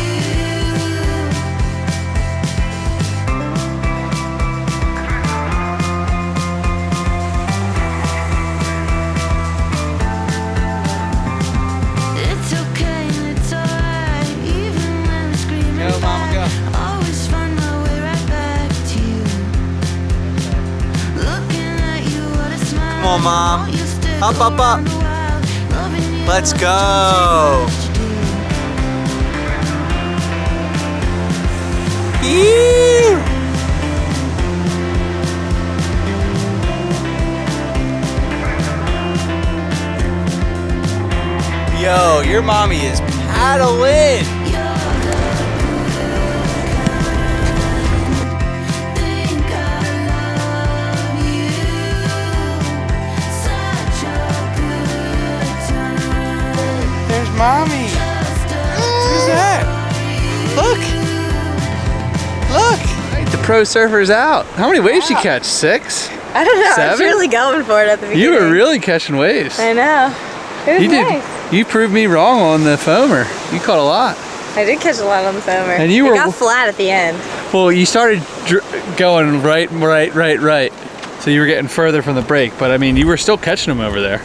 Come on, Mom. Up, up, up. Let's go. Ew. Yo, your mommy is paddling. There's mommy. Who's that? Look. Look. The pro surfer's out. How many waves did you catch? 6? I don't know. I was 7? really going for it at the beginning. You were really catching waves. I know. It was You did. nice. You proved me wrong on the foamer. You caught a lot. I did catch a lot on the foamer. And you It were- got flat at the end. Well, you started going right. So you were getting further from the break, but I mean, you were still catching them over there.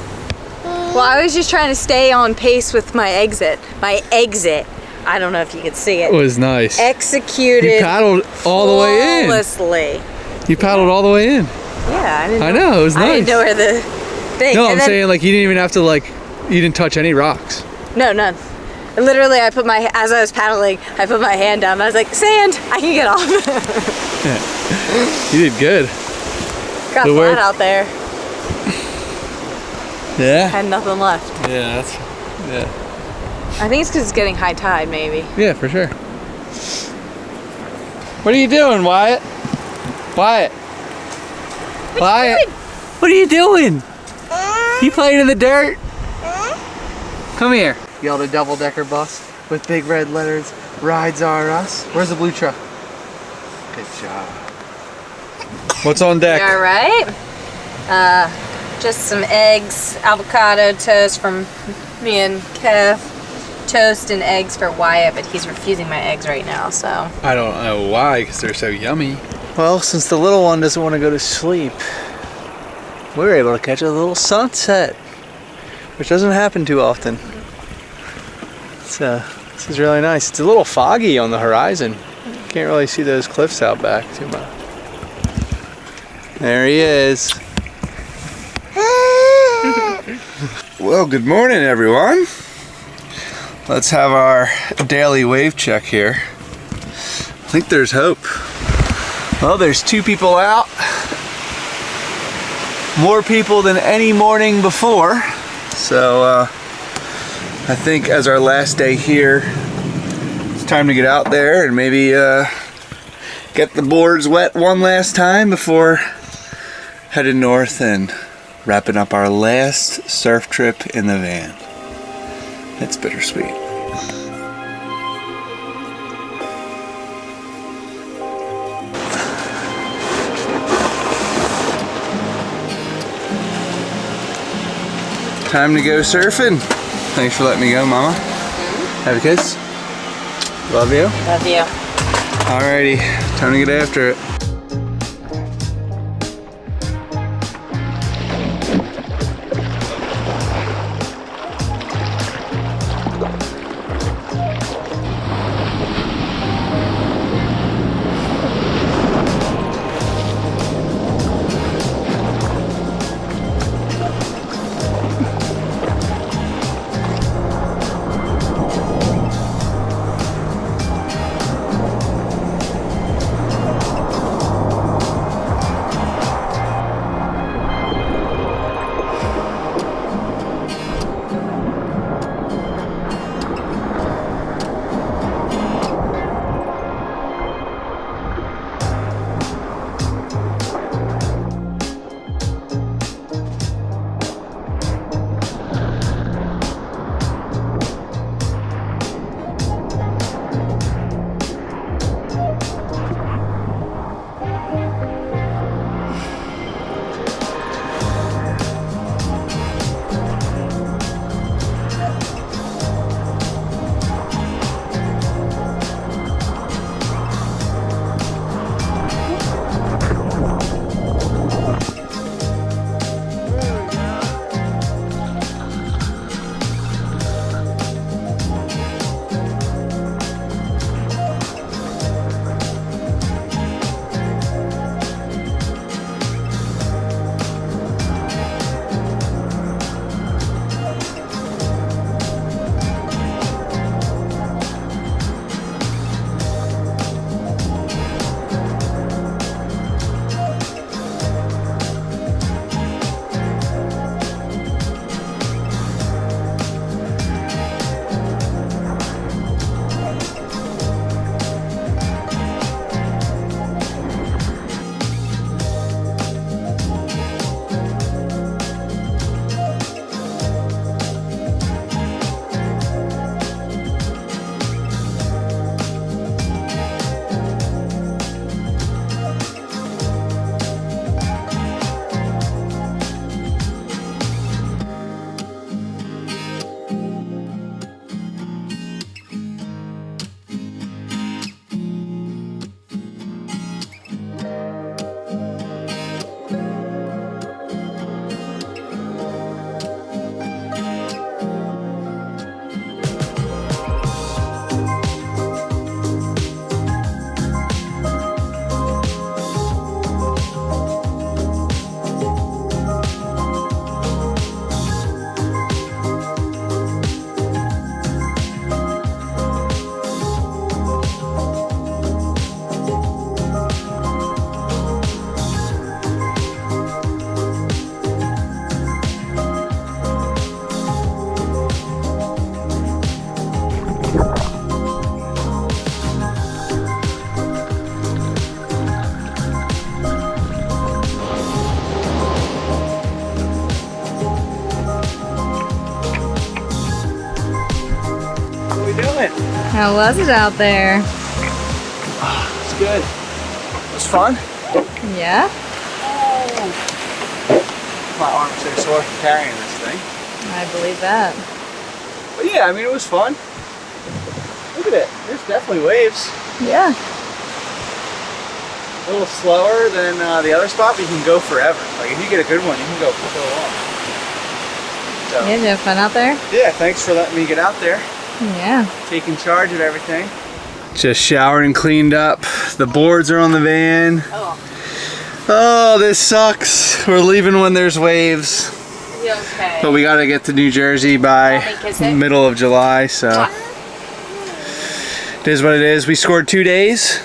Well, I was just trying to stay on pace with my exit. My exit. I don't know if you could see it. It was nice. Executed. You paddled all the way in. Flawlessly. You paddled all the way in. Yeah, I didn't. I know, it was I nice. didn't know where the thing. No, and I'm then- saying like you didn't even have to you didn't touch any rocks. No, none. Literally, as I was paddling, I put my hand down. And I was like, sand, I can get off. You did good. Got The flat work- out there. Yeah. Had nothing left. Yeah, yeah. I think it's because it's getting high tide, maybe. Yeah, for sure. What are you doing, Wyatt? Wyatt. Wyatt. What are you doing? You playing in the dirt? Come here. Yelled a double-decker bus with big red letters, "Rides are us." Where's the blue truck? Good job. What's on deck? You all right? Just some eggs, avocado toast from me and Kev. Toast and eggs for Wyatt, but he's refusing my eggs right now, so. I don't know why, because they're so yummy. Well, since the little one doesn't want to go to sleep, we were able to catch a little sunset, which doesn't happen too often. This is really nice. It's a little foggy on the horizon. Can't really see those cliffs out back too much. There he is. Well, good morning, everyone. Let's have our daily wave check here. I think there's hope. Well, there's 2 people out. More people than any morning before. So, I think as our last day here, it's time to get out there and maybe get the boards wet one last time before heading north and wrapping up our last surf trip in the van. It's bittersweet. Time to go surfing. Thanks for letting me go, Mama. Have a kiss. Love you. Love you. Alrighty, time to get after it. How was it out there? It's good. It was fun. Yeah? My arms are sore from carrying this thing. I believe that. But yeah, I mean, it was fun. Look at it. There's definitely waves. Yeah. A little slower than the other spot, but you can go forever. Like, if you get a good one, you can go for so long. So, Yeah, did you have fun out there? yeah, thanks for letting me get out there. Yeah. Taking charge of everything. Just showered and cleaned up. The boards are on the van. Oh, this sucks. We're leaving when there's waves. Okay. But we gotta get to New Jersey by middle of July, so. It is what it is. We scored 2 days.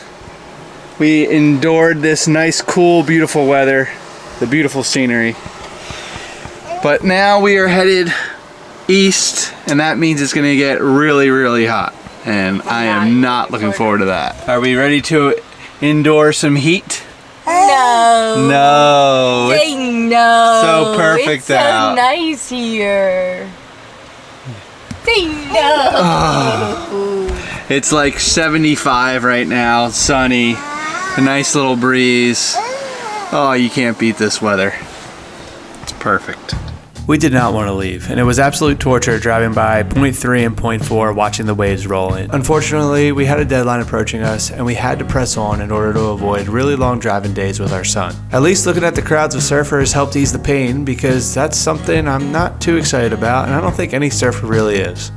We endured this nice, cool, beautiful weather, the beautiful scenery. But now we are headed east, and that means it's gonna get really, really hot. And I am not looking forward to that. Are we ready to endure some heat? No. No. Say no. So perfect it's so out. nice here. Say no. It's like 75 right now, sunny, a nice little breeze. Oh, you can't beat this weather. It's perfect. We did not want to leave, and it was absolute torture driving by point 3 and point 4 watching the waves roll in. Unfortunately, we had a deadline approaching us, and we had to press on in order to avoid really long driving days with our son. At least looking at the crowds of surfers helped ease the pain, because that's something I'm not too excited about, and I don't think any surfer really is.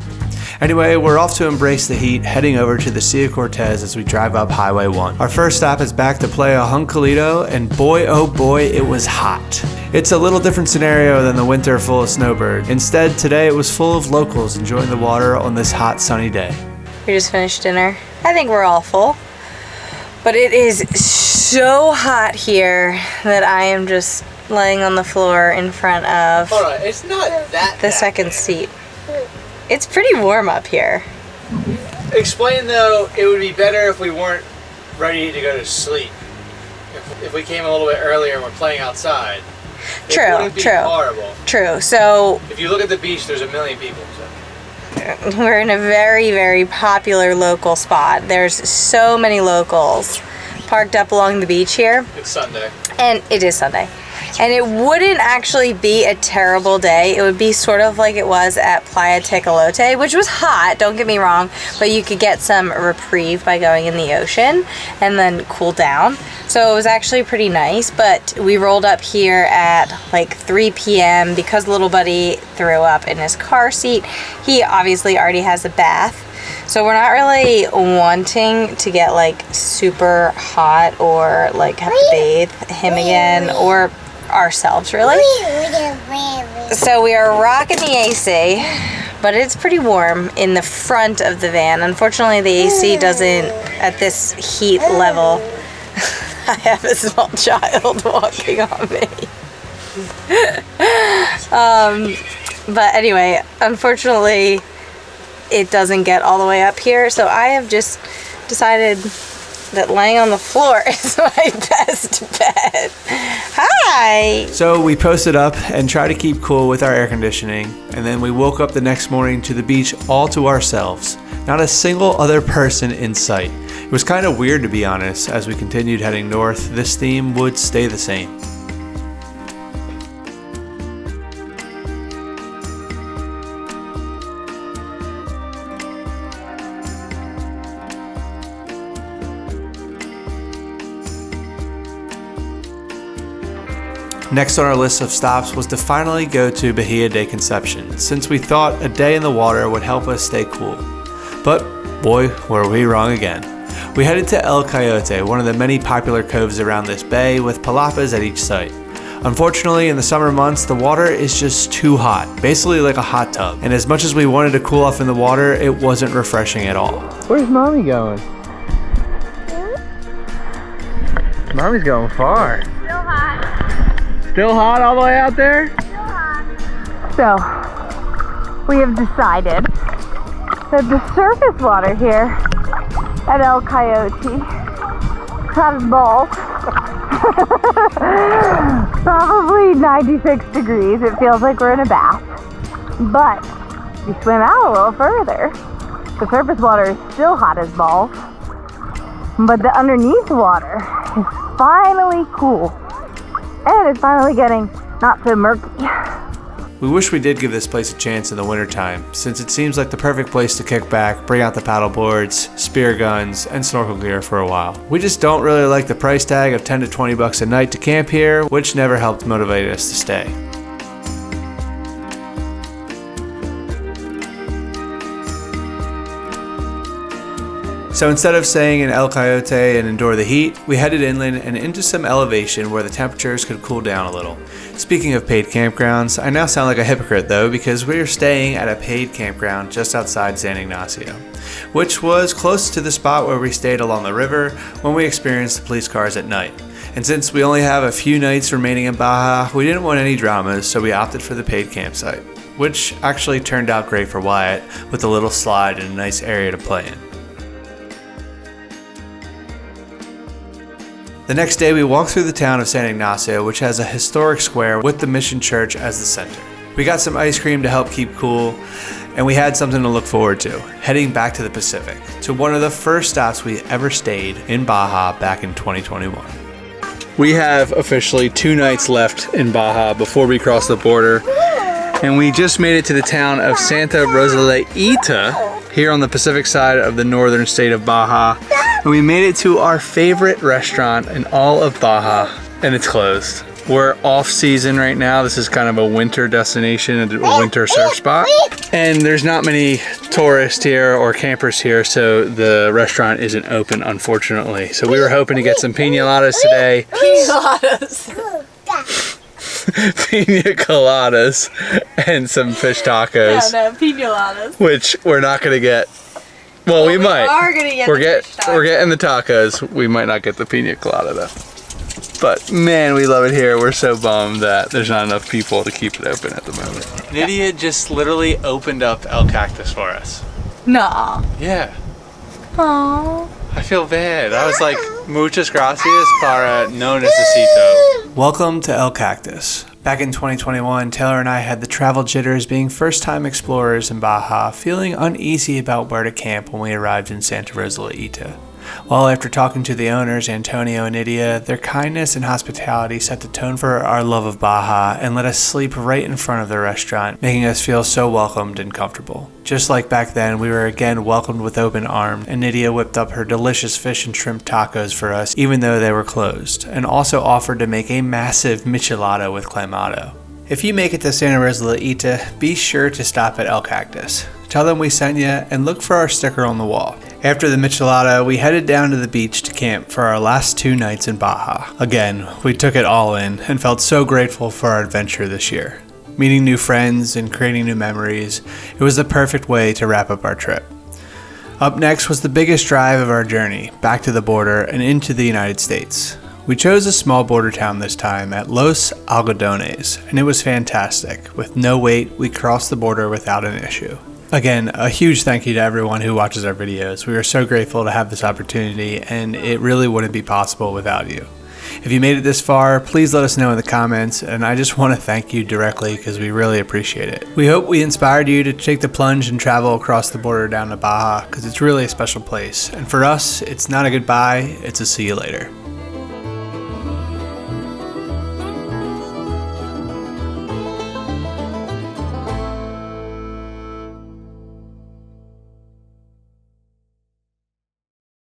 Anyway, we're off to embrace the heat, heading over to the Sea of Cortez as we drive up Highway 1. Our first stop is back to Playa Juncalito, and boy oh boy, it was hot. It's a little different scenario than the winter full of snowbird. Instead, today it was full of locals enjoying the water on this hot sunny day. We just finished dinner. I think we're all full. But it is so hot here that I am just laying on the floor in front of Hold on, it's not that the second seat. It's pretty warm up here. Explain though, it would be better if we weren't ready to go to sleep. If we came a little bit earlier and we're playing outside. It wouldn't be horrible. True. So If you look at the beach, there's a million people. So. we're in a very, very popular local spot. There's so many locals parked up along the beach here. It's Sunday. And it is Sunday. And it wouldn't actually be a terrible day. It would be sort of like it was at Playa Tecolote, which was hot, don't get me wrong, but you could get some reprieve by going in the ocean and then cool down. So it was actually pretty nice, but we rolled up here at like 3 p.m. because little buddy threw up in his car seat. He obviously already has a bath. So we're not really wanting to get like super hot or like have to bathe him again or ourselves really. So we are rocking the AC, but it's pretty warm in the front of the van. Unfortunately, the AC doesn't at this heat level. I have a small child walking on me. But anyway, unfortunately, it doesn't get all the way up here. So I have just decided that laying on the floor is my best bet. Hi! So we posted up and tried to keep cool with our air conditioning, and then we woke up the next morning to the beach all to ourselves. Not a single other person in sight. It was kind of weird, to be honest. As we continued heading north, this theme would stay the same. Next on our list of stops was to finally go to Bahia de Concepcion, since we thought a day in the water would help us stay cool. But boy, were we wrong again. We headed to El Coyote, one of the many popular coves around this bay with palapas at each site. Unfortunately, in the summer months, the water is just too hot, basically like a hot tub. And as much as we wanted to cool off in the water, it wasn't refreshing at all. Where's Mommy going? Mommy's going far. Still hot. Still hot all the way out there? So, we have decided that the surface water here at El Coyote has balls. Probably 96 degrees. It feels like we're in a bath. But if you swim out a little further, The surface water is still hot as balls, but the underneath water is finally cool. And it's finally getting not so murky. We wish we did give this place a chance in the wintertime, since it seems like the perfect place to kick back, bring out the paddle boards, spear guns, and snorkel gear for a while. We just don't really like the price tag of 10 to 20 bucks a night to camp here, which never helped motivate us to stay. So instead of staying in El Coyote and endure the heat, we headed inland and into some elevation where the temperatures could cool down a little. Speaking of paid campgrounds, I now sound like a hypocrite though, because we are staying at a paid campground just outside San Ignacio, which was close to the spot where we stayed along the river when we experienced the police cars at night. And since we only have a few nights remaining in Baja, we didn't want any dramas, so we opted for the paid campsite, which actually turned out great for Wyatt, with a little slide and a nice area to play in. The next day we walked through the town of San Ignacio, which has a historic square with the Mission Church as the center. We got some ice cream to help keep cool, and we had something to look forward to, heading back to the Pacific, to one of the first stops we ever stayed in Baja back in 2021. We have officially 2 nights left in Baja before we cross the border, and we just made it to the town of Santa Rosaliíta here on the Pacific side of the northern state of Baja. And we made it to our favorite restaurant in all of Baja, and it's closed. We're off season right now. This is kind of a winter destination, a winter surf spot. And there's not many tourists here or campers here, so the restaurant isn't open, unfortunately. So we were hoping to get some piña coladas today. Piña coladas and some fish tacos. Yeah, no, piña coladas. Which we're not gonna get. Well, we might. Are gonna get we're getting the tacos. We might not get the piña colada though. But man, we love it here. We're so bummed that there's not enough people to keep it open at the moment. Nydia just literally opened up El Cactus for us. Nah. Yeah. Aww. I feel bad. I was like, muchas gracias para no necesito. Welcome to El Cactus. Back in 2021, Taylor and I had the travel jitters, being first-time explorers in Baja, feeling uneasy about where to camp when we arrived in Santa Rosaliíta. Well, after talking to the owners, Antonio and Nydia, their kindness and hospitality set the tone for our love of Baja and let us sleep right in front of the restaurant, making us feel so welcomed and comfortable. Just like back then, we were again welcomed with open arms, and Nydia whipped up her delicious fish and shrimp tacos for us, even though they were closed, and also offered to make a massive michelada with clamato. If you make it to Santa Rosaliíta, be sure to stop at El Cactus. Tell them we sent you and look for our sticker on the wall. After the michelada, we headed down to the beach to camp for our last 2 nights in Baja. Again, we took it all in and felt so grateful for our adventure this year. Meeting new friends and creating new memories, it was the perfect way to wrap up our trip. Up next was the biggest drive of our journey, back to the border and into the United States. We chose a small border town this time at Los Algodones, and it was fantastic. With no wait, we crossed the border without an issue. Again, a huge thank you to everyone who watches our videos. We are so grateful to have this opportunity, and it really wouldn't be possible without you. If you made it this far, please let us know in the comments, and I just want to thank you directly because we really appreciate it. We hope we inspired you to take the plunge and travel across the border down to Baja because it's really a special place. And for us, it's not a goodbye, it's a see you later.